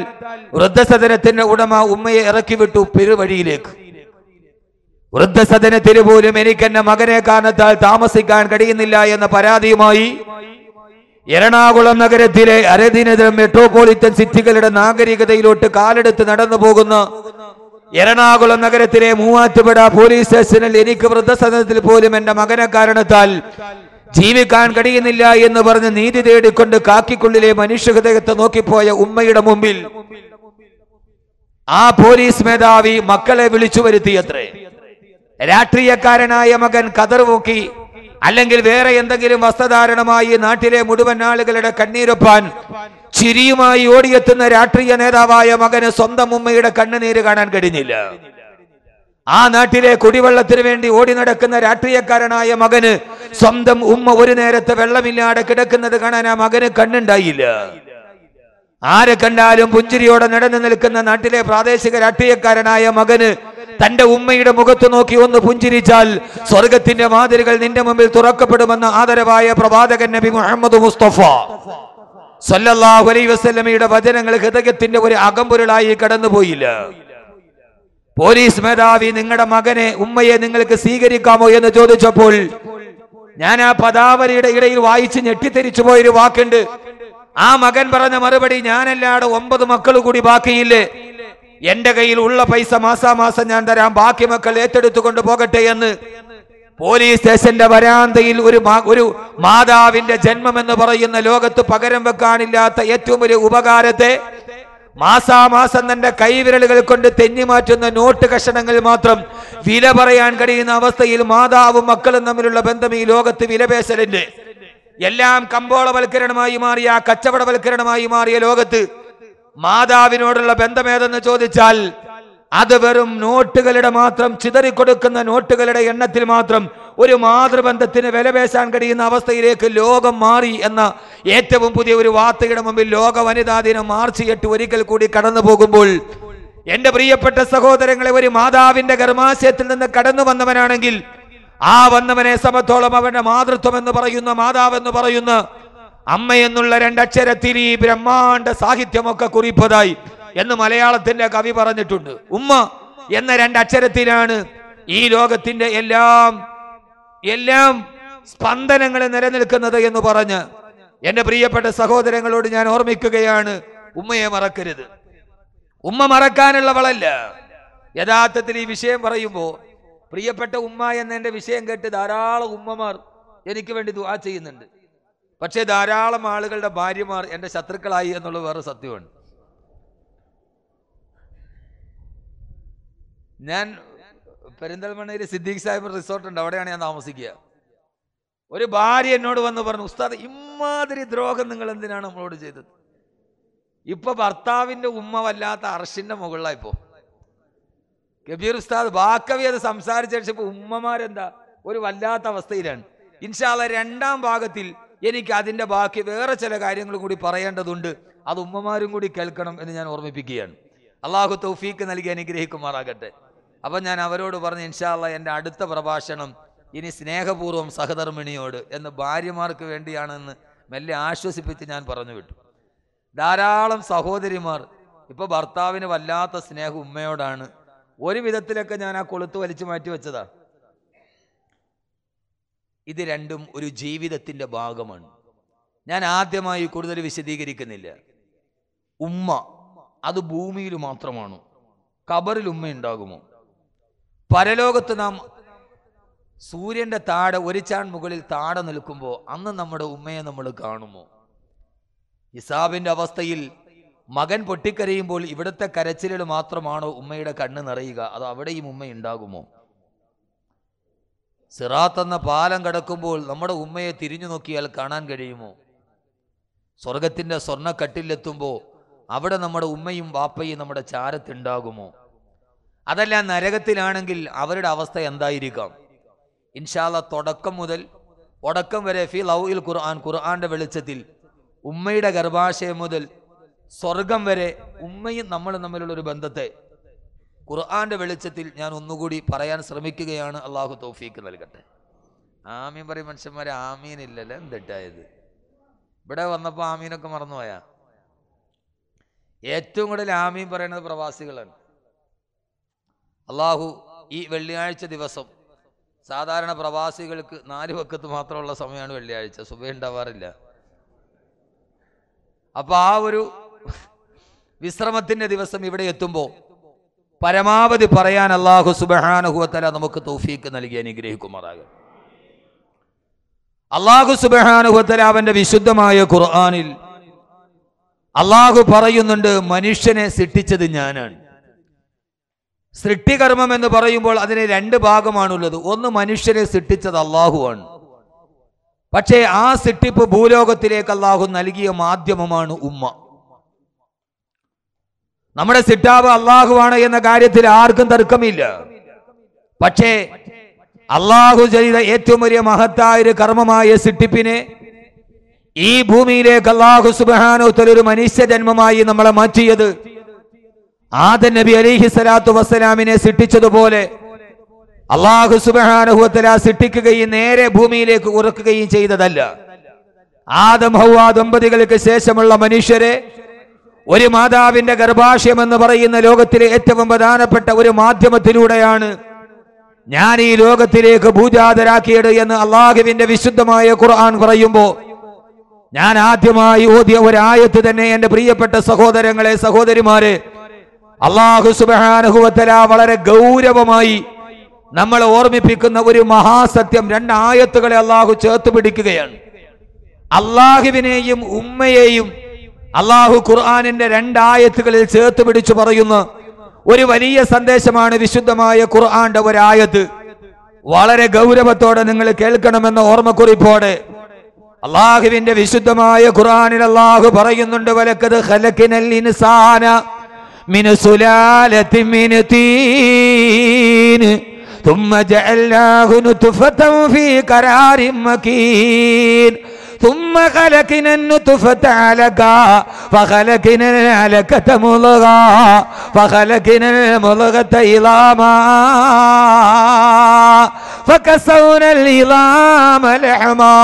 വൃദ്ധസദനത്തിന്റെ ഉടമ ഉമ്മയെ ഇറക്കിവിട്ടു പെരുവഴിയിലേക്ക്. വൃദ്ധസദനത്തിന് പോലും എനിക്ക് എന്റെ മകനെ കാരണത്താൽ താമസിക്കാൻ കഴിയുന്നില്ല എന്ന പരാതിയുമായി എറണാകുളം നഗരത്തിലെ അരദിനതരം മെട്രോപൊളിറ്റൻ സിറ്റികളുടെ നാഗരികതയിലോട്ട് കാലെടുത്ത് നടന്നു പോകുന്ന എറണാകുളം നഗരത്തിലെ മൂവാറ്റുപുഴ പോലീസ് സ്റ്റേഷനിൽ എനിക്ക് വൃദ്ധസദനത്തിൽ പോലും എന്റെ മകനെ കാരണത്താൽ ജീവിക്കാൻ കഴിയുന്നില്ല എന്ന് പറഞ്ഞ് നീതി തേടിക്കൊണ്ട് കാക്കിക്കുള്ളിലെ മനുഷ്യഹൃദയത്തെ നോക്കിപ്പോയ ഉമ്മയുടെ മുമ്പിൽ ആ പോലീസ് മേധാവി മക്കളെ വിളിച്ചു വരുത്തിയത്രേ. രാഷ്ട്രീയക്കാരനായ മകൻ കതർ നോക്കി അല്ലെങ്കിൽ വേറെ എന്തെങ്കിലും വസ്ത്രധാരണമായി നാട്ടിലെ മുഴുവൻ ആളുകളുടെ കണ്ണീരൊപ്പാൻ ചിരിയുമായി ഓടിയെത്തുന്ന രാഷ്ട്രീയ നേതാവായ മകന് സ്വന്തം ഉമ്മയുടെ കണ്ണുനീര് കാണാൻ കഴിഞ്ഞില്ല. ആ നാട്ടിലെ കുടിവെള്ളത്തിന് വേണ്ടി ഓടി നടക്കുന്ന രാഷ്ട്രീയക്കാരനായ മകന് സ്വന്തം ഉമ്മ ഒരു നേരത്തെ വെള്ളമില്ലാതെ കിടക്കുന്നത് കാണാൻ ആ മകന് കണ്ണുണ്ടായില്ല. ആരെ കണ്ടാലും പുഞ്ചിരിയോടെ നടന്നു നിൽക്കുന്ന നാട്ടിലെ പ്രാദേശിക രാഷ്ട്രീയക്കാരനായ മകന് തന്റെ ഉമ്മയുടെ മുഖത്ത് നോക്കി ഒന്ന് പുഞ്ചിരിച്ചാൽ സ്വർഗത്തിന്റെ വാതിലുകൾ നിന്റെ മുമ്പിൽ തുറക്കപ്പെടുമെന്ന ആദരവായ പ്രവാചകൻ നബി മുഹമ്മദ് മുസ്തഫ സല്ലല്ലാഹു അലൈഹി വസല്ലമയുടെ വചനങ്ങൾ ഹൃദയത്തിന്റെ ഒരു അകമ്പൊരുളായി കടന്നുപോയില്ല. പോലീസ് മേധാവി നിങ്ങളുടെ മകനെ ഉമ്മയെ നിങ്ങൾക്ക് സ്വീകരിക്കാമോ എന്ന് ചോദിച്ചപ്പോൾ ഞാൻ ആ പദാവലിയുടെ ഇടയിൽ വായിച്ച് ഞെട്ടിത്തെരിച്ചു പോയൊരു വാക്കുണ്ട്. ആ മകൻ പറഞ്ഞ മറുപടി, ഞാനല്ലാതെ 9 മക്കൾ കൂടി ബാക്കിയില്ലേ, എന്റെ കയ്യിൽ ഉള്ള പൈസ മാസാമാസം ഞാൻ തരാം, ബാക്കി മക്കൾ ഏറ്റെടുത്തുകൊണ്ട് പോകട്ടെ എന്ന്. പോലീസ് സ്റ്റേഷന്റെ വരാന്തയിൽ ഒരു മാതാവിന്റെ ജന്മം എന്ന് പറയുന്ന ലോകത്ത് പകരം വെക്കാനില്ലാത്ത ഏറ്റവും വലിയ ഉപകാരത്തെ മാസാമാസം തന്റെ കൈവിരലുകൾ കൊണ്ട് തെന്നിമാറ്റുന്ന നോട്ട് കഷണങ്ങൾ മാത്രം വില പറയാൻ കഴിയുന്ന അവസ്ഥയിൽ മാതാവും മക്കളും തമ്മിലുള്ള ബന്ധം ഈ ലോകത്ത് വിലപേശലിന്റെ എല്ലാം കമ്പോളവൽക്കരണമായി മാറിയ കച്ചവടവൽക്കരണമായി മാറിയ ലോകത്ത് മാതാവിനോടുള്ള ബന്ധമേതെന്ന് ചോദിച്ചാൽ അത് വെറും നോട്ടുകളുടെ മാത്രം ചിതറിക്കൊടുക്കുന്ന നോട്ടുകളുടെ എണ്ണത്തിൽ മാത്രം ഒരു മാതൃബന്ധത്തിന് വിലപേശാൻ കഴിയുന്ന അവസ്ഥയിലേക്ക് ലോകം മാറി എന്ന ഏറ്റവും പുതിയ ഒരു വാർത്തയുടെ മുമ്പിൽ ലോക വനിതാ ദിനം മാർച്ച് 8 ഒരിക്കൽ കൂടി കടന്നു പോകുമ്പോൾ എന്റെ പ്രിയപ്പെട്ട സഹോദരങ്ങളെ, ഒരു മാതാവിന്റെ ഗർഭാശയത്തിൽ നിന്ന് കടന്നു വന്നവനാണെങ്കിൽ ആ വന്നവനെ സമത്തോളം അവന്റെ മാതൃത്വം എന്ന് പറയുന്ന മാതാവെന്ന് പറയുന്ന അമ്മയെന്നുള്ള 2 അക്ഷരത്തിൽ ഈ ബ്രഹ്മാണ്ഡ സാഹിത്യമൊക്കെ കുറിപ്പതായി എന്ന് മലയാളത്തിന്റെ കവി പറഞ്ഞിട്ടുണ്ട്. ഉമ്മ എന്ന 2 അക്ഷരത്തിലാണ് ഈ ലോകത്തിന്റെ എല്ലാം സ്പന്ദനങ്ങൾ നിലനിൽക്കുന്നത് എന്ന് പറഞ്ഞ് എന്റെ പ്രിയപ്പെട്ട സഹോദരങ്ങളോട് ഞാൻ ഓർമ്മിക്കുകയാണ്, ഉമ്മയെ മറക്കരുത്. ഉമ്മ മറക്കാനുള്ളവളല്ല. യഥാർത്ഥത്തിൽ ഈ വിഷയം പറയുമ്പോൾ പ്രിയപ്പെട്ട ഉമ്മ എന്നെൻ്റെ വിഷയം കേട്ട് ധാരാളം ഉമ്മമാർ എനിക്ക് വേണ്ടി ദുആ ചെയ്യുന്നുണ്ട്. പക്ഷേ ധാരാളം ആളുകളുടെ ഭാര്യമാർ എൻ്റെ ശത്രുക്കളായി എന്നുള്ള വേറെ സത്യമാണ്. ഞാൻ പെരിന്തൽമണ്ണയിൽ സിദ്ദീഖ് സാഹിബ് റിസോർട്ട് ഉണ്ട്, അവിടെയാണ് ഞാൻ താമസിക്കുക. ഒരു ഭാര്യ എന്നോട് വന്ന് പറഞ്ഞു, ഉസ്താദ് ഇമാതിരി ദ്രോഹം നിങ്ങൾ എന്തിനാണ് നമ്മളോട് ചെയ്തത്? ഇപ്പൊ ഭർത്താവിന്റെ ഉമ്മ വല്ലാത്ത അർഷിന്റെ മുകളിലായിപ്പോ. കബീർ ഉസ്താദ് ബാക്കവി അത് സംസാരിച്ചപ്പോ ഉമ്മമാരെന്താ ഒരു വല്ലാത്ത അവസ്ഥയിലാണ്. ഇൻഷാ അല്ലാഹ് രണ്ടാം ഭാഗത്തിൽ എനിക്ക് അതിന്റെ ബാക്കി വേറെ ചില കാര്യങ്ങൾ കൂടി പറയേണ്ടതുണ്ട്. അത് ഉമ്മമാരും കൂടി കേൾക്കണം എന്ന് ഞാൻ ഓർമ്മിപ്പിക്കുകയാണ്. അള്ളാഹു തൗഫീക്ക് നൽകി അനുഗ്രഹിക്കുമാറാകട്ടെ. അപ്പം ഞാൻ അവരോട് പറഞ്ഞു, ഇൻഷാ അല്ലാഹ് എൻ്റെ അടുത്ത പ്രഭാഷണം ഇനി സ്നേഹപൂർവ്വം സഹധർമ്മിണിയോട് എന്ന് ഭാര്യമാർക്ക് വേണ്ടിയാണെന്ന് മെല്ലെ ആശ്വസിപ്പിച്ച് ഞാൻ പറഞ്ഞു വിട്ടു. ധാരാളം സഹോദരിമാർ ഇപ്പോൾ ഭർത്താവിന് വല്ലാത്ത സ്നേഹം ഉമ്മയോടാണ്. ഒരു വിധത്തിലൊക്കെ ഞാൻ ആ കൊളുത്ത് വലിച്ചു മാറ്റി വെച്ചതാണ്. ഇത് രണ്ടും ഒരു ജീവിതത്തിൻ്റെ ഭാഗമാണ്. ഞാൻ ആദ്യമായി കൂടുതൽ വിശദീകരിക്കുന്നില്ല. ഉമ്മ അത് ഭൂമിയിൽ മാത്രമാണോ? ഖബറിൽ ഉമ്മ ഉണ്ടാകുമോ? പരലോകത്ത് നാം സൂര്യന്റെ താഴെ ഒരു ചാൺ മുകളിൽ താഴെ നിൽക്കുമ്പോൾ അന്ന് നമ്മുടെ ഉമ്മയെ നമ്മൾ കാണുമോ? ഹിസാബിന്റെ അവസ്ഥയിൽ മകൻ പൊട്ടിക്കരയുമ്പോൾ ഇവിടുത്തെ കരച്ചിലുകൾ മാത്രമാണോ ഉമ്മയുടെ കണ്ണ് നിറയുക? അതോ അവിടെയും ഉമ്മ ഉണ്ടാകുമോ? സിറാത്ത് എന്ന പാലം കടക്കുമ്പോൾ നമ്മുടെ ഉമ്മയെ തിരിഞ്ഞു നോക്കിയാൽ കാണാൻ കഴിയുമോ? സ്വർഗത്തിന്റെ സ്വർണ്ണക്കട്ടിലെത്തുമ്പോൾ അവിടെ നമ്മുടെ ഉമ്മയും വാപ്പയും നമ്മുടെ ചാരത്തുണ്ടാകുമോ? അതല്ല നരകത്തിലാണെങ്കിൽ അവരുടെ അവസ്ഥ എന്തായിരിക്കാം? ഇൻഷാ അല്ലാഹ് തുടക്കം മുതൽ ഒടക്കം വരെ ഫി ലൗഇൽ ഖുർആൻ, ഖുർആന്റെ വെളിച്ചത്തിൽ ഉമ്മയുടെ ഗർഭാശയം മുതൽ സ്വർഗം വരെ ഉമ്മയും നമ്മളും തമ്മിലുള്ള ഒരു ബന്ധത്തെ ഖുർആന്റെ വെളിച്ചത്തിൽ ഞാൻ ഒന്നുകൂടി പറയാൻ ശ്രമിക്കുകയാണ്. അള്ളാഹു തൗഫീക്ക് നൽകട്ടെ. ആമീൻ പറയും മനുഷ്യന്മാരെ. ആമീൻ ഇല്ലല്ലോ, എന്തിട്ടായത്? ഇവിടെ വന്നപ്പോൾ ആമീനൊക്കെ മറന്നുപോയാ? ഏറ്റവും കൂടുതൽ ആമീൻ പറയുന്നത് പ്രവാസികളാണ്. അള്ളാഹു ഈ വെള്ളിയാഴ്ച ദിവസം സാധാരണ പ്രവാസികൾക്ക് 4 വക്കത്ത് മാത്രമുള്ള സമയമാണ് വെള്ളിയാഴ്ച, സുബഹി ഉണ്ടാവാറില്ല. അപ്പൊ ആ ഒരു വിശ്രമത്തിന്റെ ദിവസം ഇവിടെ എത്തുമ്പോൾ പരമാവധി പറയാൻ അല്ലാഹു സുബ്ഹാനഹു വ തആല നമുക്ക് തൗഫീക്ക് നൽകി അനുഗ്രഹിക്കുമാറാകട്ടെ. അല്ലാഹു സുബ്ഹാനഹു വ തആല അവന്റെ വിശുദ്ധമായ ഖുർആനിൽ അല്ലാഹു പറയുന്നുണ്ട്, മനുഷ്യനെ സൃഷ്ടിച്ചത് ഞാനാണ്. സൃഷ്ടികർമ്മം എന്ന് പറയുമ്പോൾ അതിന് 2 ഭാഗമാണുള്ളത്. ഒന്ന്, മനുഷ്യനെ സൃഷ്ടിച്ചത് അല്ലാഹുവാണ്. പക്ഷേ ആ സൃഷ്ടിപ്പ് ഭൂലോകത്തിലേക്ക് അല്ലാഹു നൽകിയ മാധ്യമമാണ് ഉമ്മ. നമ്മുടെ സിട്ടാവ് അള്ളാഹുവാണ് എന്ന കാര്യത്തിൽ ആർക്കും തർക്കമില്ല. പക്ഷേ അള്ളാഹു ചെയ്ത ഏറ്റവും വലിയ മഹത്തായ ഒരു കർമ്മമായ സിട്ടിപ്പിനെ ഈ ഭൂമിയിലേക്ക് അള്ളാഹു സുബ്ഹാനഹു വ തആല ഒരു മനുഷ്യ ജന്മമായി നമ്മളെ മാറ്റിയത് ആദം നബി അലൈഹി സ്വലാത്തു വസ്സലാമിനെ സൃഷ്ടിച്ചതുപോലെ അള്ളാഹു സുബ്ഹാനഹു വ തആല സൃഷ്ടിക്കുകയും നേരെ ഭൂമിയിലേക്ക് ഉറക്കുകയും ചെയ്തതല്ല. ആദം ഹവ്വ ദമ്പതികൾക്ക് ശേഷമുള്ള മനുഷ്യരെ ഒരു മാതാവിന്റെ ഗർഭാശയം എന്ന് പറയുന്ന ലോകത്തിലെ ഏറ്റവും പ്രധാനപ്പെട്ട ഒരു മാധ്യമത്തിലൂടെയാണ് ഞാൻ ഈ ലോകത്തിലേക്ക് ഭൂജാതരാക്കിയത് എന്ന് അള്ളാഹുവിന്റെ വിശുദ്ധമായ ഖുർആൻ പറയുമ്പോൾ ഞാൻ ആദ്യമായി ഓതിയ ഒരു ആയത്ത് തന്നെ എന്റെ പ്രിയപ്പെട്ട സഹോദരങ്ങളെ, സഹോദരിമാരെ, അള്ളാഹു സുബ്ഹാനഹു വ തആല വളരെ ഗൗരവമായി നമ്മളെ ഓർമ്മിപ്പിക്കുന്ന ഒരു മഹാസത്യം 2 ആയത്തുകളെ അള്ളാഹു ചേർത്ത് പിടിക്കുകയാണ്. അള്ളാഹുവിനെയും ഉമ്മയെയും അള്ളാഹു ഖുർആനിന്റെ 2 ആയത്തുകളിൽ ചേർത്ത് പിടിച്ചു പറയുന്ന ഒരു വലിയ സന്ദേശമാണ് വിശുദ്ധമായ ഖുർആന്റെ ഒരായത്ത്. വളരെ ഗൗരവത്തോടെ നിങ്ങൾ കേൾക്കണമെന്ന ഓർമ്മക്കുറിപ്പോടെ അള്ളാഹുവിന്റെ വിശുദ്ധമായ ഖുർആനിൽ അള്ളാഹു പറയുന്നുണ്ട്, വലഖദ് ഖലഖനൽ ഇൻസാന മിൻ സുലാലത്തിൻ മിൻ തീൻ ثم جعلناه نطفة في قرار مكين ثم خلقنا النطفة علقة فخلقنا العلقة مضغة فخلقنا المضغة عظاما فكسونا العظام لحما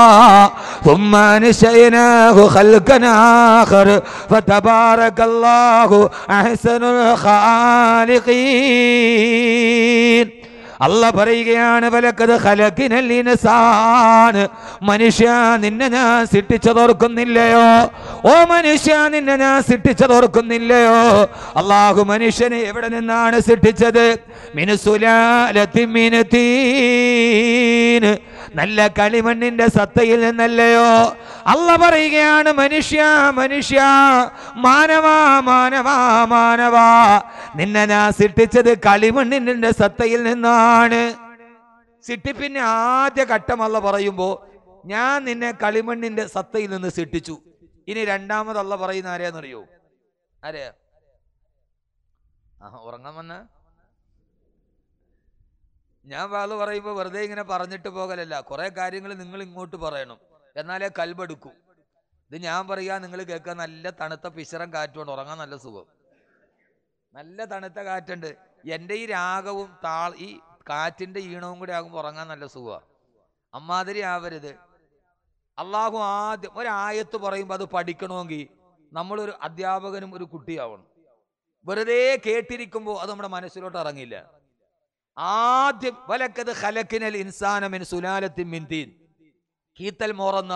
ثم أنشأناه خلقا آخر فتبارك الله أحسن الخالقين. അല്ലാഹ് പറയുകയാണ് വലഖദ് ഖലഖനൽ ഇൻസാന, മനുഷ്യ നിന്നെ ഞാൻ സൃഷ്ടിച്ചതോർക്കുന്നില്ലയോ? ഓ മനുഷ്യ നിന്നെ ഞാൻ സൃഷ്ടിച്ചതോർക്കുന്നില്ലയോ? അല്ലാഹു മനുഷ്യനെ എവിടെ നിന്നാണ് സൃഷ്ടിച്ചത്? മിൻ സുലാലത്തിൻ മിൻ തീൻ, നല്ല കളിമണ്ണിന്റെ സത്തയിൽ നിന്നല്ലയോ? അല്ലാഹ് പറയുകയാണ് മനുഷ്യ മനുഷ്യ, മാനവാ മാനവാ മാനവാ, നിന്നെ ഞാൻ സൃഷ്ടിച്ചത് കളിമണ്ണിന്റെ സത്തയിൽ നിന്നാണ്. സൃഷ്ടിപ്പിന്റെ ആദ്യ ഘട്ടം അല്ലാഹ് പറയുമ്പോ ഞാൻ നിന്നെ കളിമണ്ണിന്റെ സത്തയിൽ നിന്ന് സൃഷ്ടിച്ചു. ഇനി രണ്ടാമത് അല്ലാഹ് പറയുന്ന ആരെയാണെന്നറിയോ? ആരെയാ? ഉറങ്ങാൻ വന്ന ഞാൻ വാള് പറയുമ്പോൾ വെറുതെ ഇങ്ങനെ പറഞ്ഞിട്ട് പോകലല്ല, കുറെ കാര്യങ്ങൾ നിങ്ങൾ ഇങ്ങോട്ട് പറയണം, എന്നാലേ കൽബെടുക്കൂ. ഇത് ഞാൻ പറയാ, നിങ്ങൾ കേൾക്കാൻ നല്ല തണുത്ത പിശറം കാറ്റുകൊണ്ട് ഉറങ്ങാൻ നല്ല സുഖം. നല്ല തണുത്ത കാറ്റുണ്ട്. എൻ്റെ ഈ രാഗവും ഈ കാറ്റിന്റെ ഈണവും കൂടി ആകുമ്പോൾ ഉറങ്ങാൻ നല്ല സുഖമാണ്. അമ്മാതിരി ആവരുത്. അള്ളാഹു ആദ്യം ഒരായത്ത് പറയുമ്പോൾ അത് പഠിക്കണമെങ്കിൽ നമ്മളൊരു അധ്യാപകനും ഒരു കുട്ടിയാവണം. വെറുതെ കേട്ടിരിക്കുമ്പോൾ അത് നമ്മുടെ മനസ്സിലോട്ട് ഇറങ്ങില്ല. ആദ്യം വലഖദ് ഖലഖനൽ ഇൻസാന മിൻ സുലാലത്തിൻ മിൻ തീൻ, കീത്തൽ മോറെന്ന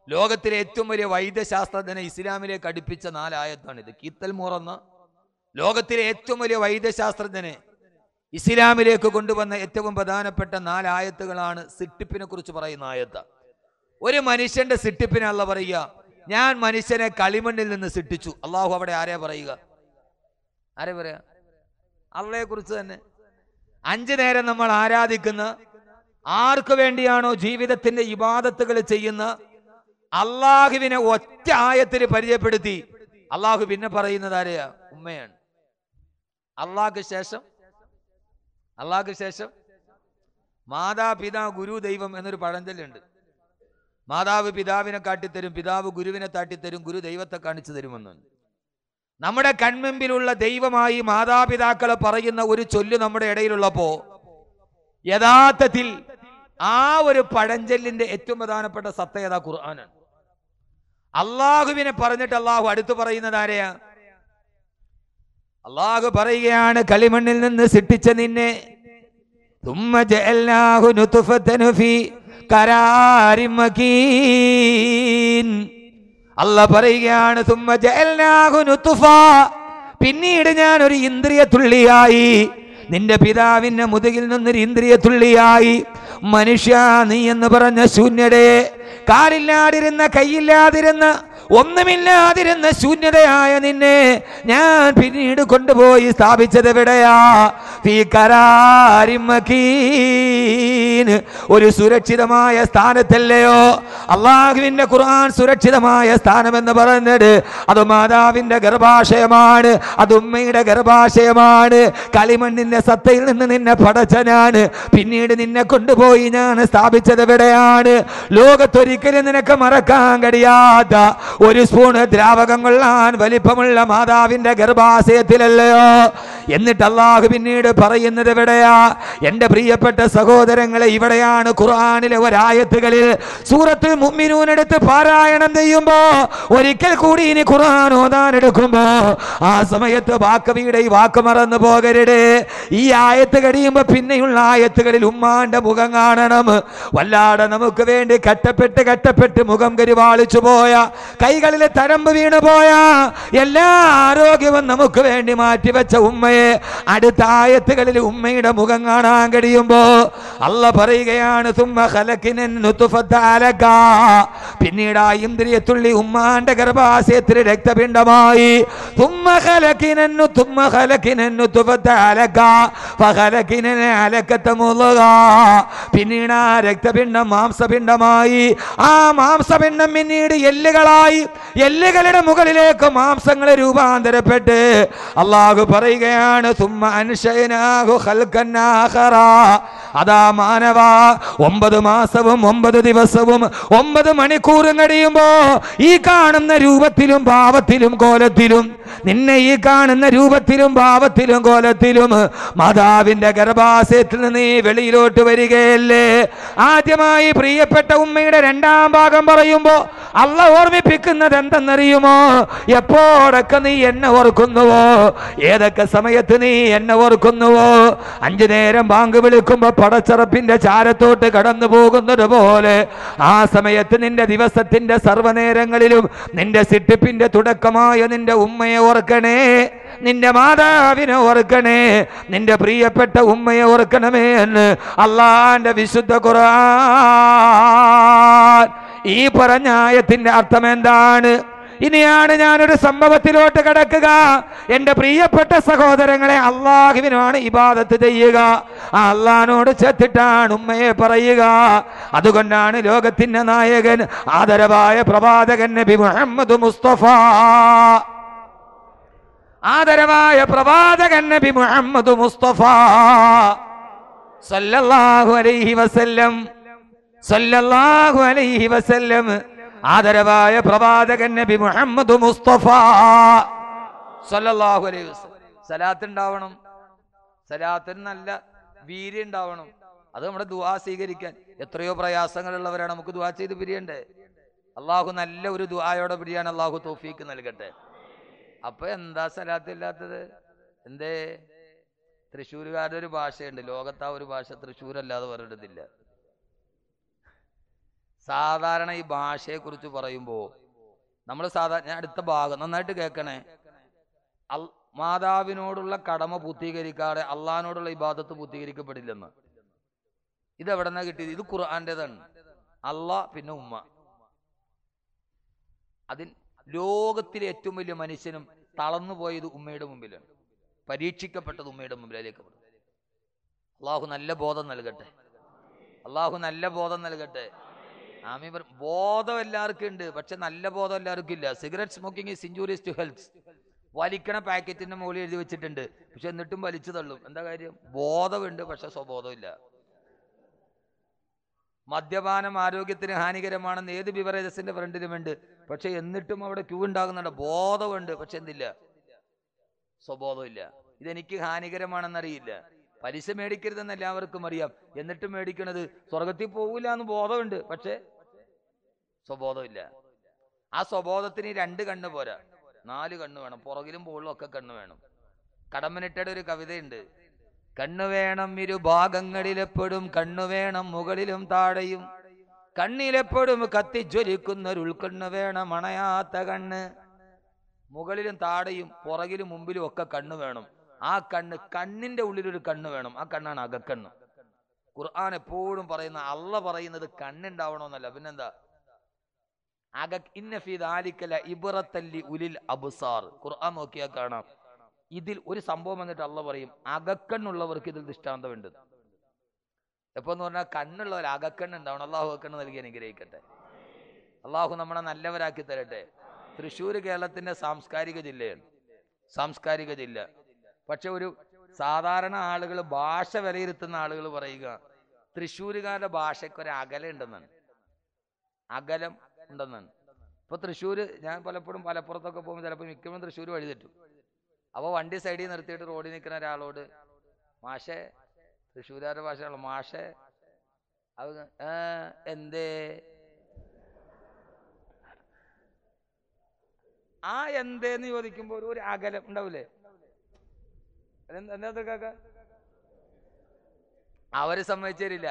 ലോകത്തിലെ ഏറ്റവും വലിയ വൈദ്യശാസ്ത്രജ്ഞനെ ഇസ്ലാമിലേക്ക് അടുപ്പിച്ച 4 ആയത്താണിത്. കീത്തൽ മോറെന്ന ലോകത്തിലെ ഏറ്റവും വലിയ വൈദ്യശാസ്ത്രജ്ഞനെ ഇസ്ലാമിലേക്ക് കൊണ്ടുവന്ന ഏറ്റവും പ്രധാനപ്പെട്ട 4 ആയത്തുകളാണ് സിട്ടിപ്പിനെ കുറിച്ച് പറയുന്ന ആയത്ത്. ഒരു മനുഷ്യന്റെ സിട്ടിപ്പിനെ അല്ലാഹ് പറയുക, ഞാൻ മനുഷ്യനെ കളിമണ്ണിൽ നിന്ന് സൃഷ്ടിച്ചു. അള്ളാഹു അവിടെ ആരെയാ പറയുക? ആരെ പറയാ? അള്ളയെ കുറിച്ച് തന്നെ. 5 നേരം നമ്മൾ ആരാധിക്കുന്ന, ആർക്ക് വേണ്ടിയാണോ ജീവിതത്തിന്റെ ഇബാദത്തുകൾ ചെയ്യുന്ന അള്ളാഹുവിനെ ഒറ്റ ആയത്തിൽ പരിചയപ്പെടുത്തി അള്ളാഹു പിന്നെ പറയുന്നത് ആരെയാ? ഉമ്മയാണ്. അള്ളാഹ്ക്ക് ശേഷം മാതാപിതാ ഗുരു ദൈവം എന്നൊരു പഴഞ്ചൊല്ലുണ്ട്. മാതാവ് പിതാവിനെ കാട്ടിത്തരും, പിതാവ് ഗുരുവിനെ കാട്ടിത്തരും, ഗുരു ദൈവത്തെ കാണിച്ചു തരുമെന്ന്. നമ്മുടെ കൺമുമ്പിലുള്ള ദൈവമായി മാതാപിതാക്കളെ പറയുന്ന ഒരു ചൊല്ല് നമ്മുടെ ഇടയിലുള്ളപ്പോ യഥാർത്ഥത്തിൽ ആ ഒരു പഴഞ്ചൊല്ലിന്റെ ഏറ്റവും പ്രധാനപ്പെട്ട സത്യത ഖുർആനാണ്. അള്ളാഹുവിനെ പറഞ്ഞിട്ട് അള്ളാഹു അടുത്ത് പറയുന്നത് ആരെയാ? അള്ളാഹു പറയുകയാണ്, കളിമണ്ണിൽ നിന്ന് സൃഷ്ടിച്ച നിന്നെ ثم جعلناه نطفة في قرار مكين. അല്ലാഹ് പറയുകയാണ് ثم جعلناه نطفة, പിന്നീട് ഞാൻ ഒരു ഇന്ദ്രിയ തുള്ളിയായി, നിന്റെ പിതാവിന്റെ മുതുകിൽ നിന്നൊരു ഇന്ദ്രിയ തുള്ളിയായി. മനുഷ്യ നീ എന്ന് പറഞ്ഞ ശൂന്യതയെ, കാലില്ലാതിരുന്ന കൈയില്ലാതിരുന്ന ഒന്നുമില്ലാതിരുന്ന ശൂന്യതയായ നിന്നെ ഞാൻ പിന്നീട് കൊണ്ടുപോയി സ്ഥാപിച്ചത് എവിടെയാ? ഫീ ഖറാരിൻ മകീൻ, ഒരു സുരക്ഷിതമായ സ്ഥാനത്തല്ലയോ? അള്ളാഹുവിന്റെ ഖുർആൻ സുരക്ഷിതമായ സ്ഥാനമെന്ന് പറഞ്ഞത് അത് മാതാവിന്റെ ഗർഭാശയമാണ്, അത് ഉമ്മയുടെ ഗർഭാശയമാണ്. കളിമണ്ണിന്റെ സത്തയിൽ നിന്ന് നിന്നെ പടച്ച ഞാൻ പിന്നീട് നിന്നെ കൊണ്ടുപോയി ഞാൻ സ്ഥാപിച്ചത് എവിടെയാണ്? ലോകത്തൊരിക്കലും നിനക്ക് മറക്കാൻ കഴിയാത്ത ഒരു സ്പൂണ് ദ്രാവകം കൊള്ളാൻ വലിപ്പമുള്ള മാതാവിന്റെ ഗർഭാശയത്തിലല്ലയോ? എന്നിട്ട് അള്ളാഹു പിന്നീട് പറയുന്നത് എവിടെയാ? എന്റെ പ്രിയപ്പെട്ട സഹോദരങ്ങളെ, ഇവിടെയാണ് ഖുർആനിലെ ഒരായത്തുകളിൽ സൂറത്തുൽ മുഅ്മിനൂൻ എടുത്ത് പാരായണം ചെയ്യുമ്പോ, ഒരിക്കൽ കൂടി ഇനി ഖുർആൻ ഓതാൻ എടുക്കുമ്പോ ആ സമയത്ത് വാക്കവിയുടെ ഈ വാക്ക് മറന്നു പോകരുത്. ഈ ആയത്ത് കഴിയുമ്പോ പിന്നെയുള്ള ആയത്തുകളിൽ ഉമ്മാന്റെ മുഖം കാണണം. വല്ലാതെ നമുക്ക് വേണ്ടി കട്ടപ്പെട്ട് മുഖം കരിവാളിച്ചു പോയ, കൈകളിലെ തഴമ്പ് വീണു പോയ, എല്ലാ ആരോഗ്യവും നമുക്ക് വേണ്ടി മാറ്റിവെച്ച ഉമ്മയെ അടുത്ത ആയത്തുകളിൽ ഉമ്മയുടെ മുഖം കാണാൻ കഴിയുമ്പോ അല്ലാഹ് പറയുകയാണ് ثم خلقنا النطفة علقة, പിന്നീട് ആ ഇന്ദ്രിയ തുള്ളി ഉമ്മാന്റെ ഗർഭാശയത്തിൽ രക്തപിണ്ഡമായി. ثم خلقنا النطفة علقة فخلقنا العلقة مضغة, പിന്നീട് ആ രക്തപിണ്ഡം മാംസപിണ്ഡമായി. ആ മാംസപിണ്ഡം പിന്നീട് എല്ലുകളായി, എല്ലുകളുടെ മുകളിലേക്ക് മാംസങ്ങൾ രൂപാന്തരപ്പെട്ട് അള്ളാഹു പറയുകയാണ് ثم أنشأناه خلقا آخر. അതാ മാനവ 9 മാസവും 9 ദിവസവും 9 മണിക്കൂറും കഴിയുമ്പോ ഈ കാണുന്ന രൂപത്തിലും ഭാവത്തിലും കോലത്തിലും നിന്നെ ഈ കാണുന്ന രൂപത്തിലും ഭാവത്തിലും കോലത്തിലും മാതാവിന്റെ ഗർഭാശയത്തിൽ നിന്ന് നീ വെളിയിലോട്ട് വരികയല്ലേ. ആദ്യമായി പ്രിയപ്പെട്ട ഉമ്മയുടെ രണ്ടാം ഭാഗം പറയുമ്പോ അള്ളാഹ് ഓർമ്മിപ്പിക്കുന്നത് എന്തെന്നറിയുമോ? എപ്പോഴൊക്കെ നീ എന്നെ ഓർക്കുന്നുവോ, ഏതൊക്കെ സമയത്ത് നീ എന്നെ ഓർക്കുന്നുവോ, 5 നേരം ബാങ്ക് വിളിക്കുമ്പോ പടച്ചറപ്പിന്റെ ചാരത്തോട്ട് കടന്നു പോകുന്നത് പോലെ ആ സമയത്ത് നിന്റെ ദിവസത്തിന്റെ സർവ്വനേരങ്ങളിലും നിന്റെ സിട്ടിപ്പിന്റെ തുടക്കമായ നിന്റെ ഉമ്മയെ ഓർക്കണേ, നിന്റെ മാതാവിനെ ഓർക്കണേ, നിന്റെ പ്രിയപ്പെട്ട ഉമ്മയെ ഓർക്കണമേ എന്ന് അള്ളാന്റെ വിശുദ്ധ ഖുർആൻ. ഈ പറഞ്ഞ ആയത്തിന്റെ അർത്ഥം എന്താണ്? ഇനിയാണ് ഞാനൊരു സംഭവത്തിലോട്ട് കടക്കുക. എന്റെ പ്രിയപ്പെട്ട സഹോദരങ്ങളെ, അള്ളാഹുവിനാണ് ഇബാദത്ത് ചെയ്യുക, ആ അള്ളാഹിനോട് ചേർത്തിട്ടാണ് ഉമ്മയെ പറയുക. അതുകൊണ്ടാണ് ലോകത്തിന്റെ നായകൻ ആദരവായ പ്രവാചകൻ നബി മുഹമ്മദ് മുസ്തഫ, ആദരവായ പ്രവാചകൻ നബി മുഹമ്മദ് മുസ്തഫ സല്ലല്ലാഹു അലൈഹി വസല്ലം, സല്ലല്ലാഹു അലൈഹി വസല്ലം, ആദരവായ പ്രവാചകൻ നബി മുഹമ്മദ് മുസ്തഫ സല്ലല്ലാഹു അലൈഹി വസല്ലം. സലാത്ത് ഉണ്ടാവണം, സലാത്തിന് നല്ല വീര്യം ഉണ്ടാവണം. അത് നമ്മുടെ ദുആ സ്വീകരിക്കാൻ എത്രയോ പ്രയാസങ്ങളുള്ളവരാണ്. നമുക്ക് ദുആ ചെയ്ത് പിരിയണ്ടേ? അള്ളാഹു നല്ല ഒരു ദുആയോടെ പിരിയാൻ അള്ളാഹു തൗഫീക്ക് നൽകട്ടെ. അപ്പൊ എന്താ സലാത്ത് ഇല്ലാത്തത്? എന്തേ? തൃശ്ശൂരുകാരുടെ ഒരു ഭാഷയുണ്ട്, ലോകത്താ ഒരു ഭാഷ തൃശ്ശൂരല്ലാതെ പറഞ്ഞിട്ടില്ല. സാധാരണ ഈ ഭാഷയെ കുറിച്ച് പറയുമ്പോൾ നമ്മൾ സാധാരണ, ഞാൻ അടുത്ത ഭാഗം നന്നായിട്ട് കേൾക്കണേ, മാതാവിനോടുള്ള കടമ പൂർത്തീകരിക്കാതെ അള്ളാഹിനോടുള്ള ഇബാദത്ത് പൂർത്തീകരിക്കപ്പെടില്ലെന്ന്. ഇതെവിടെ നിന്നാ കിട്ടിയത്? ഇത് ഖുർആന്റേതാണ്. അള്ളാഹ് പിന്നെ ഉമ്മ. ലോകത്തിലെ ഏറ്റവും വലിയ മനുഷ്യനും തളർന്നു പോയത് ഉമ്മയുടെ മുമ്പിലാണ്, പരീക്ഷിക്കപ്പെട്ടത് ഉമ്മയുടെ മുമ്പിലേക്ക്. അള്ളാഹു നല്ല ബോധം നൽകട്ടെ, അള്ളാഹു നല്ല ബോധം നൽകട്ടെ. ആമീൻ. ബോധം എല്ലാവർക്കും ഉണ്ട്, പക്ഷെ നല്ല ബോധം എല്ലാവർക്കും ഇല്ല. Cigarette smoking is injurious to health. വലിക്കണ പാക്കറ്റിന്റെ മുകളിൽ എഴുതി വെച്ചിട്ടുണ്ട്, പക്ഷെ എന്നിട്ടും വലിച്ചു തള്ളും. എന്താ കാര്യം? ബോധമുണ്ട്, പക്ഷെ സ്വബോധമില്ല. മദ്യപാനം ആരോഗ്യത്തിന് ഹാനികരമാണെന്ന് ഏത് ബിവറേജസിന്റെ ഫ്രണ്ടിലുമുണ്ട്, പക്ഷെ എന്നിട്ടും അവിടെ ക്യൂ ഉണ്ടാകുന്നുണ്ട്. ബോധമുണ്ട്, പക്ഷെ എന്തില്ല? സ്വബോധമില്ല. ഇതെനിക്ക് ഹാനികരമാണെന്നറിയില്ല. പലിശ മേടിക്കരുതെന്ന് എല്ലാവർക്കും അറിയാം, എന്നിട്ടും മേടിക്കണത്. സ്വർഗത്തിൽ പോകില്ല എന്ന് ബോധമുണ്ട്, പക്ഷെ സ്വബോധമില്ല. ആ സ്വബോധത്തിന് 2 കണ്ണ് പോരാ, 4 കണ്ണ് വേണം. പുറകിലും പോളിലും ഒക്കെ കണ്ണ് വേണം. കടമ്മനിട്ടയുടെ ഒരു കവിതയുണ്ട്, കണ്ണു വേണം ഇരുഭാഗങ്ങളിലെപ്പോഴും, കണ്ണു വേണം മുകളിലും താഴെയും, കണ്ണിലെപ്പോഴും കത്തിജ്വലിക്കുന്നൊരു ഉൾക്കണ്ണ് വേണം അണയാത്ത കണ്ണ്. മുകളിലും താഴെയും പുറകിലും മുമ്പിലും ഒക്കെ കണ്ണ് വേണം. ആ കണ്ണിന്റെ ഉള്ളിലൊരു കണ്ണ് വേണം, ആ കണ്ണാണ് അകക്കണ്ണ്. ഖുർആൻ എപ്പോഴും പറയുന്ന, അള്ള പറയുന്നത് കണ്ണുണ്ടാവണമെന്നല്ല, പിന്നെന്താ? ഇന്ന ഫീ ദാലിക ലഇബ്റത്തൻ ലിഉലിൽ അബ്സാർ. ഖുർആൻ നോക്കിയാൽ കാണാം, ഇതിൽ ഒരു സംഭവം എന്നിട്ട് അള്ള പറയും, അകക്കണ്ണുള്ളവർക്ക് ഇതിൽ ദൃഷ്ടാന്തമുണ്ട്. എപ്പോന്ന് പറഞ്ഞാൽ കണ്ണുള്ളവർ അകക്കണ്ണ് ഉണ്ടാവണം. അള്ളാഹു അകക്കണ്ണ് നൽകി അനുഗ്രഹിക്കട്ടെ. അള്ളാഹു നമ്മളെ നല്ലവരാക്കി തരട്ടെ. തൃശ്ശൂർ കേരളത്തിന്റെ സാംസ്കാരിക ജില്ലയാണ്, സാംസ്കാരിക ജില്ല. പക്ഷെ ഒരു സാധാരണ ആളുകൾ, ഭാഷ വിലയിരുത്തുന്ന ആളുകൾ പറയുക, തൃശ്ശൂരുകാരുടെ ഭാഷയ്ക്കൊരു അകലം ഉണ്ടെന്നാണ്, അകലം ഉണ്ടെന്നാണ്. ഇപ്പൊ തൃശ്ശൂര്, ഞാൻ പലപ്പോഴും മലപ്പുറത്തൊക്കെ പോകുമ്പോൾ ചിലപ്പോൾ മിക്കപ്പോഴും തൃശ്ശൂർ വഴി തെറ്റും. അപ്പോൾ വണ്ടി സൈഡിൽ നിർത്തിയിട്ട് റോഡിൽ നിൽക്കുന്ന ഒരാളോട്, മാഷേ, തൃശ്ശൂരുകാരുടെ ഭാഷയാണല്ലോ, മാഷേ അത് എന്തേ, ആ എന്തേന്ന് ചോദിക്കുമ്പോൾ ഒരു അകലം ഉണ്ടാവൂലേ? എന്താ കാക്ക? അവര് സമ്മതിച്ചില്ല.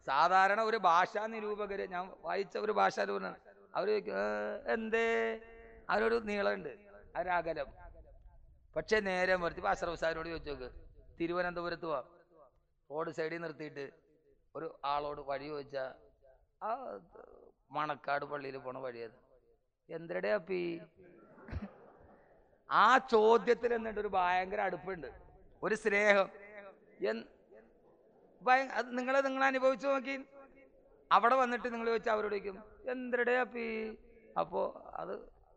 സാധാരണ ഒരു ഭാഷാ നിരൂപകര്, ഞാൻ വായിച്ച ഒരു ഭാഷാ നിരൂപകനാണ്, അവര് എന്തേ, അവരൊരു നീളമുണ്ട്, അവരകലം. പക്ഷെ നേരെ മറിച്ച് അഷ്റഫ് സാഹിബിനോട് ചോദിച്ചു നോക്ക്, തിരുവനന്തപുരത്ത് പോവാം, റോഡ് സൈഡിൽ നിർത്തിയിട്ട് ഒരു ആളോട് വഴി ചോദിച്ചാ, ആ മണക്കാട് പള്ളിയിൽ പോണ വഴിയത് എന്തരടെ അപ്പി? ആ ചോദ്യത്തിൽ എന്നിട്ട് ഒരു ഭയങ്കര അടുപ്പുണ്ട്, ഒരു സ്നേഹം. അത് നിങ്ങൾ അനുഭവിച്ചു നോക്കി. അവിടെ വന്നിട്ട് നിങ്ങൾ ചോദിച്ചാൽ അവരോട് ചോദിക്കും, എന്തരടെ അപ്പി? അപ്പോ അത്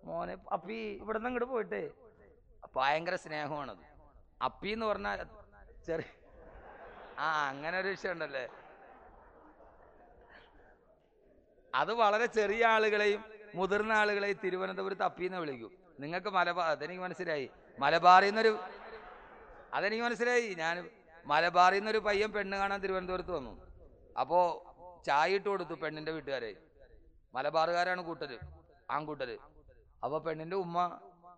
മോനെ അപ്പി ഇവിടെ നിന്ന് ഇങ്ങോട്ട് പോയിട്ടേ. ഭയങ്കര സ്നേഹമാണത്. അപ്പി എന്ന് പറഞ്ഞാൽ ചെറിയ, അങ്ങനെ ഒരു വിഷയം ഉണ്ടല്ലേ. അത് വളരെ ചെറിയ ആളുകളെയും മുതിർന്ന ആളുകളെയും തിരുവനന്തപുരത്ത് അപ്പീന്ന് വിളിക്കും. നിങ്ങൾക്ക് അതെനിക്ക് മനസ്സിലായി. അതെനിക്ക് മനസ്സിലായി. ഞാൻ മലബാറിൽ നിന്നൊരു പയ്യൻ പെണ്ണ് കാണാൻ തിരുവനന്തപുരത്ത് വന്നു. അപ്പോൾ ചായ ഇട്ട് കൊടുത്തു പെണ്ണിന്റെ വീട്ടുകാരെ. മലബാറുകാരാണ് കൂട്ടര്, ആൺകൂട്ടര്. അപ്പോൾ പെണ്ണിന്റെ ഉമ്മ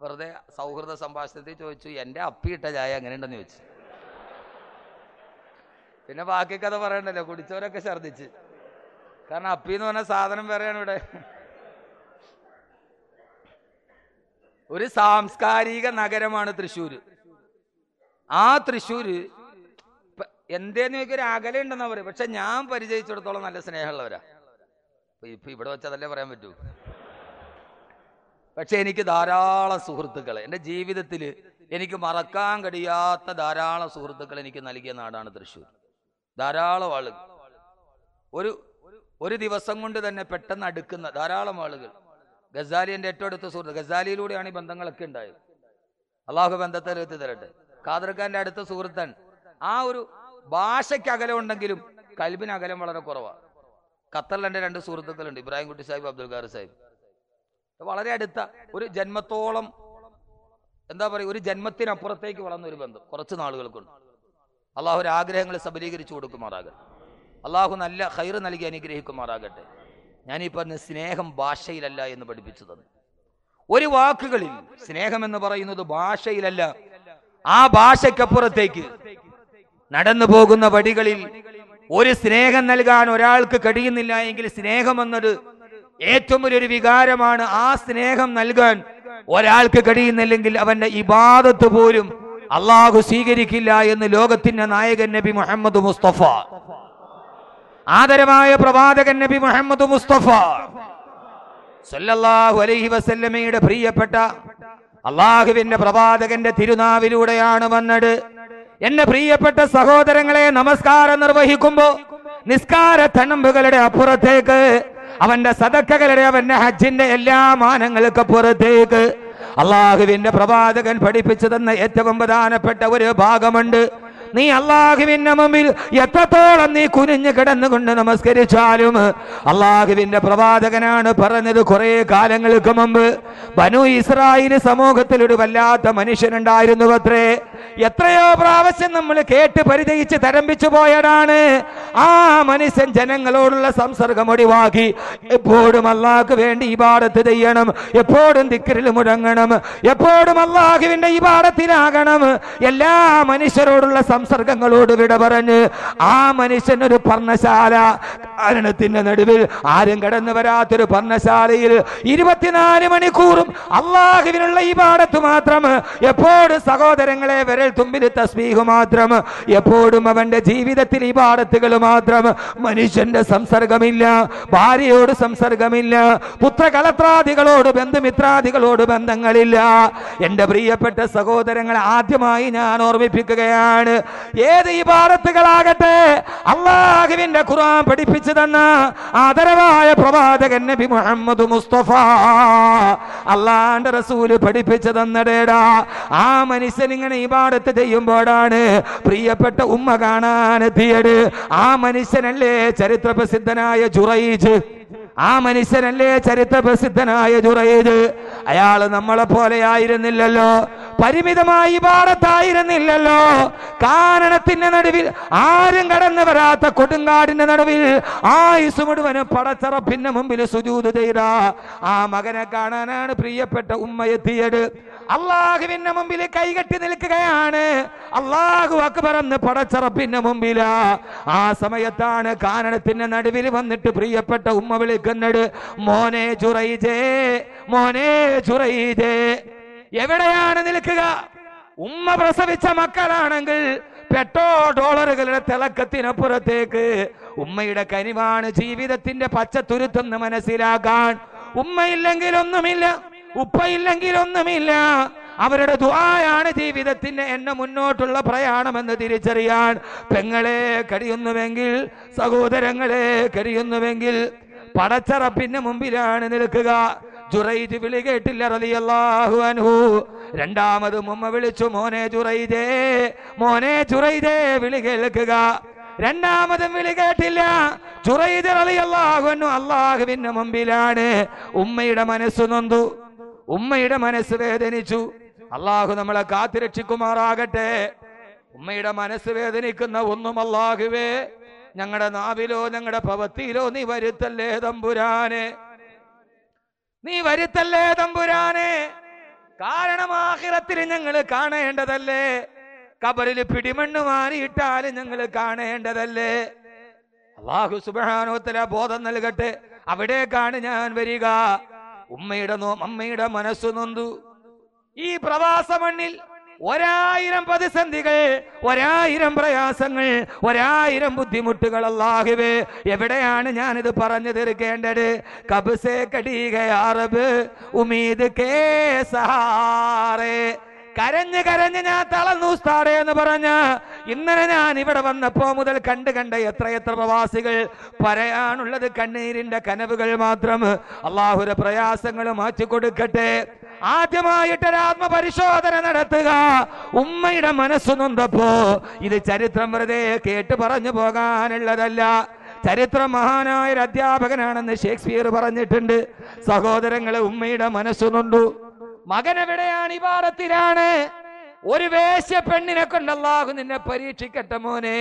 വെറുതെ സൗഹൃദ സംഭാഷണത്തിൽ ചോദിച്ചു, എൻ്റെ അപ്പിയിട്ട ചായ എങ്ങനെയുണ്ടെന്ന് ചോദിച്ചു. പിന്നെ ബാക്കി കഥ പറയണ്ടല്ലോ, കുടിച്ചവരൊക്കെ ഛർദ്ദിച്ച്. കാരണം അപ്പി എന്ന് പറഞ്ഞ സാധനം വേറെയാണ് ഇവിടെ. ഒരു സാംസ്കാരിക നഗരമാണ് തൃശ്ശൂര്. ആ തൃശ്ശൂര് എന്തേന്ന് ചോദിക്കൊരു അകല ഉണ്ടെന്നാ പറയും. പക്ഷെ ഞാൻ പരിചയിച്ചിടത്തോളം നല്ല സ്നേഹമുള്ളവരാ. ഇപ്പൊ ഇവിടെ വെച്ചതല്ലേ പറയാൻ പറ്റൂ. പക്ഷെ എനിക്ക് ധാരാളം സുഹൃത്തുക്കളെ എൻ്റെ ജീവിതത്തിൽ എനിക്ക് മറക്കാൻ കഴിയാത്ത ധാരാളം സുഹൃത്തുക്കൾ എനിക്ക് നൽകിയ നാടാണ് തൃശ്ശൂർ. ധാരാളം ആളുകൾ ഒരു ദിവസം കൊണ്ട് തന്നെ പെട്ടെന്ന് അടുക്കുന്ന ധാരാളം ആളുകൾ. ഗസാലി എൻ്റെ ഏറ്റവും അടുത്ത സുഹൃത്ത്. ഗസാലിയിലൂടെയാണ് ഈ ബന്ധങ്ങളൊക്കെ ഉണ്ടായത്. അള്ളാഹു ബന്ധത്തെ എത്തി തരട്ടെ. ഖാദർഖാന്റെ അടുത്ത സുഹൃത്തൻ. ആ ഒരു ഭാഷയ്ക്ക് അകലം ഉണ്ടെങ്കിലും കൽബിന് അകലം വളരെ കുറവാണ്. ഖത്തറിൽ എൻ്റെ 2 സുഹൃത്തുക്കളുണ്ട്, ഇബ്രാഹിം കുട്ടി സാഹിബ്, അബ്ദുൽ ഖാദർ സാഹിബ്. വളരെ അടുത്ത ഒരു ജന്മത്തോളം, എന്താ പറയുക, ഒരു ജന്മത്തിനപ്പുറത്തേക്ക് വളർന്ന ഒരു ബന്ധം കുറച്ച് നാളുകൾക്കുണ്ട്. അള്ളാഹു ഒരു ആഗ്രഹങ്ങൾ സബലീകരിച്ചു കൊടുക്കുമാറാകട്ടെ. അള്ളാഹു നല്ല ഖൈറ് നൽകി അനുഗ്രഹിക്കുമാറാകട്ടെ. ഞാനീ പറഞ്ഞ സ്നേഹം ഭാഷയിലല്ല എന്ന് പഠിപ്പിച്ചു തന്നു. ഒരു വാക്കുകളിൽ സ്നേഹം എന്ന് പറയുന്നത് ഭാഷയിലല്ല, ആ ഭാഷയ്ക്കപ്പുറത്തേക്ക് നടന്നു പോകുന്ന വഴികളിൽ ഒരു സ്നേഹം നൽകാൻ ഒരാൾക്ക് കഴിയുന്നില്ല എങ്കിൽ സ്നേഹം എന്നത് ഏറ്റവും വലിയൊരു വികാരമാണ്. ആ സ്നേഹം നൽകാൻ ഒരാൾക്ക് കഴിയുന്നില്ലെങ്കിൽ അവന്റെ ഇബാദത്ത് പോലും അള്ളാഹു സ്വീകരിക്കില്ല എന്ന് ലോകത്തിന്റെ നായകൻ നബി മുഹമ്മദ് മുസ്തഫ, ആദരമായ പ്രവാചകൻ നബി മുഹമ്മദ് മുസ്തഫ സല്ലല്ലാഹു അലൈഹി വസല്ലമയുടെ പ്രിയപ്പെട്ട അള്ളാഹുവിന്റെ പ്രവാചകന്റെ തിരുനാവിലൂടെയാണ് വന്നത്. എന്റെ പ്രിയപ്പെട്ട സഹോദരങ്ങളെ, നമസ്കാരം നിർവഹിക്കുമ്പോ നിസ്കാര തണമ്പുകളുടെ അപ്പുറത്തേക്ക്, അവന്റെ സദക്കകളുടെ, അവന്റെ ഹജ്ജിന്റെ എല്ലാ മാനങ്ങൾക്ക് പുറത്തേക്ക് അള്ളാഹുവിന്റെ പ്രവാചകൻ പഠിപ്പിച്ചു തന്ന ഏറ്റവും പ്രധാനപ്പെട്ട ഒരു ഭാഗമുണ്ട്. നീ അള്ളാഹുവിന്റെ മുമ്പിൽ എത്രത്തോളം നീ കുനിഞ്ഞു കിടന്നുകൊണ്ട് നമസ്കരിച്ചാലും അള്ളാഹുവിന്റെ പ്രവാചകനാണ് പറഞ്ഞത്. കുറെ കാലങ്ങൾക്ക് മുമ്പ് ബനു ഇസ്രായേൽ സമൂഹത്തിൽ ഒരു വല്ലാത്ത മനുഷ്യനുണ്ടായിരുന്നു അത്രേ. എത്രയോ പ്രാവശ്യം നമ്മൾ കേട്ട് പരിചയിച്ച് തരംപിച്ചു പോയതാണ്. ആ മനുഷ്യൻ ജനങ്ങളോടുള്ള സംസർഗം ഒഴിവാക്കി എപ്പോഴും അള്ളാഹ്ക്ക് വേണ്ടി ഇബാദത്ത് ചെയ്യണം, എപ്പോഴും ദിക്റിൽ മുഴങ്ങണം, എപ്പോഴും അള്ളാഹുവിന്റെ ഇബാദത്തിലാകണം, എല്ലാ മനുഷ്യരോടുള്ള സംസർഗങ്ങളോട് വിട പറഞ്ഞ് ആ മനുഷ്യൻ ഒരു പർണശാല, കാരണത്തിന്റെ നടുവിൽ ആരും കടന്നു വരാത്തൊരു പർണശാലയിൽ 24 മണിക്കൂറും അള്ളാഹുവിനുള്ള ഇബാദത്ത് മാത്രം, എപ്പോഴും സഹോദരങ്ങളെ വിരൽ തുമ്പിൽ തസ്ബീഹ് മാത്രം, എപ്പോഴും അവന്റെ ജീവിതത്തിൽ ഇബാദത്തുകൾ മാത്രം. മനുഷ്യന്റെ സംസർഗമില്ല, ഭാര്യയോട് സംസർഗമില്ല, പുത്രകളത്രാദികളോട് ബന്ധുമിത്രാദികളോട് ബന്ധങ്ങളില്ല. എന്റെ പ്രിയപ്പെട്ട സഹോദരങ്ങളെ, ആദ്യമായി ഞാൻ ഓർമ്മിപ്പിക്കുകയാണ്, ഏത് ഇബാദത്തുകളാകട്ടെ അള്ളാഹുവിന്റെ ഖുർആൻ പഠിപ്പിച്ചു തന്ന ആദരവായ പ്രവാചകൻ നബി മുഹമ്മദ് മുസ്തഫ അള്ളാഹുവിന്റെ റസൂല് പഠിപ്പിച്ചു തന്നടേടാ. ആ മനുഷ്യൻ ഇങ്ങനെ ഇബാദത്ത് ചെയ്യുമ്പോഴാണ് പ്രിയപ്പെട്ട ഉമ്മ കാണാനെത്തിയത്. ആ മനുഷ്യനല്ലേ ചരിത്ര പ്രസിദ്ധനായ ജുറൈജ്. ആ മനുഷ്യനല്ലേ ചരിത്ര പ്രസിദ്ധനായ ജുറൈജ്. അയാൾ നമ്മളെ പോലെ ആയിരുന്നില്ലല്ലോ, പരിമിതമായി ഇബാദത്തായിരുന്നില്ലല്ലോ. കാരണത്തിന്റെ നടുവിൽ, ആരും കടന്നു വരാത്ത കൊടുങ്കാടിന്റെ നടുവിൽ ആയുസ് മുഴുവനും പടച്ചറപ്പിന്റെ മുമ്പിൽ സുജൂദ് ചെയ്ത ആ മകനെ കാണാനാണ് പ്രിയപ്പെട്ട ഉമ്മ എത്തിയത്. അള്ളാഹുവിന്റെ മുമ്പിൽ കൈകെട്ടി നിൽക്കുകയാണ്. അള്ളാഹു അക്ബർ എന്ന് പടച്ചറപ്പിന്റെ മുമ്പിലാ. ആ സമയത്താണ് കാരണത്തിന്റെ നടുവിൽ വന്നിട്ട് പ്രിയപ്പെട്ട ഉമ്മ വിളിക്കുന്നത്, മോനെ ജുറൈജേ, മോനെ ജുറൈജേ. എവിടെയാണ് നിൽക്കുക? ഉമ്മ പ്രസവിച്ച മക്കളാണെങ്കിൽ $10 തിളക്കത്തിനപ്പുറത്തേക്ക് ഉമ്മയുടെ കനിവാണ് ജീവിതത്തിന്റെ പച്ചത്തുരുത്തെന്ന് മനസ്സിലാക്കാൻ. ഉമ്മയില്ലെങ്കിൽ ഒന്നുമില്ല, ഉപ്പയില്ലെങ്കിൽ ഒന്നുമില്ല. അവരുടെ ദുആയാണ് ജീവിതത്തിന്റെ എന്നെ മുന്നോട്ടുള്ള പ്രയാണമെന്ന് തിരിച്ചറിയാൻ പെങ്ങളെ കഴിയുന്നുവെങ്കിൽ, സഹോദരങ്ങളെ കഴിയുന്നുവെങ്കിൽ പടച്ചറപ്പിന്റെ മുമ്പിലാണ് നിൽക്കുക. ജുറൈജ് വിളി കേട്ടില്ല റളിയല്ലാഹു അൻഹു. രണ്ടാമത് ഉമ്മ വിളിച്ചു, മോനെ ജുറൈജേ, മോനെ ജുറൈജേ, വിളി കേൾക്കുക. രണ്ടാമതും വിളി കേട്ടില്ല. ജുറൈജ് റളിയല്ലാഹു അൻഹു അല്ലാഹുവിന്റെ മുമ്പിലാണ്. ഉമ്മയുടെ മനസ്സ് നൊന്തു, ഉമ്മയുടെ മനസ്സ് വേദനിച്ചു. അള്ളാഹു നമ്മളെ കാത്തുരക്ഷിക്കുമാറാകട്ടെ. ഉമ്മയുടെ മനസ്സ് വേദനിക്കുന്ന ഒന്നും അല്ലാഹുവേ ഞങ്ങളുടെ നാവിലോ ഞങ്ങളുടെ പ്രവൃത്തിയിലോ നീ വരുത്തല്ലേ തമ്പുരാനെ, നീ വരുത്തല്ലേ തമ്പുരാനെ. കാരണം ആഖിറത്തിൽ ഞങ്ങൾ കാണേണ്ടതല്ലേ, ഖബറിൽ പിടിമണ്ണ് മാറിയിട്ടാലും ഞങ്ങൾ കാണേണ്ടതല്ലേ. അല്ലാഹു സുബ്ഹാനഹു വ തആല ബോധം നൽകട്ടെ. അവിടേക്കാണ് ഞാൻ വരിക. അമ്മയുടെ മനസ്സു നൊന്തു. ഈ പ്രവാസ മണ്ണിൽ 1000 പ്രതിസന്ധികൾ, 1000 പ്രയാസങ്ങൾ, 1000 ബുദ്ധിമുട്ടുകൾ. അല്ലാഹുവേ എവിടെയാണ് ഞാനിത് പറഞ്ഞു തീർക്കേണ്ടത്? കബ്സേ കടീഗയാറബ് ഉമീദ് കേ സഹാറേ. കരഞ്ഞ് കരഞ്ഞ് ഞാൻ തളർന്നു ഉസ്താദേ എന്ന് പറഞ്ഞ ഇന്നലെ ഞാൻ ഇവിടെ വന്നപ്പോ മുതൽ കണ്ട എത്ര പ്രവാസികൾ പറയാനുള്ളത് കണ്ണീരിന്റെ കനവുകൾ മാത്രം. അള്ളാഹുവിന്റെ പ്രയാസങ്ങൾ മാറ്റിക്കൊടുക്കട്ടെ. ആദ്യമായിട്ടൊരു ആത്മപരിശോധന നടത്തുക. ഉമ്മയുടെ മനസ്സു നൊന്തപ്പോ ഇത് ചരിത്രം വെറുതെ കേട്ട് പറഞ്ഞു പോകാനുള്ളതല്ല. ചരിത്രം മഹാനായ ഒരു അധ്യാപകനാണെന്ന് ഷേക്സ്പിയർ പറഞ്ഞിട്ടുണ്ട്. സഹോദരങ്ങളെ, ഉമ്മയുടെ മനസ്സു നൊന്തു. മകനെവിടെയാണ്? ഇബാദത്തിലാണ്. ഒരു വേശ്യ പെണ്ണിനെ കൊണ്ട് അല്ലാഹു നിന്നെ പരീക്ഷിക്കട്ടെ മോനെ,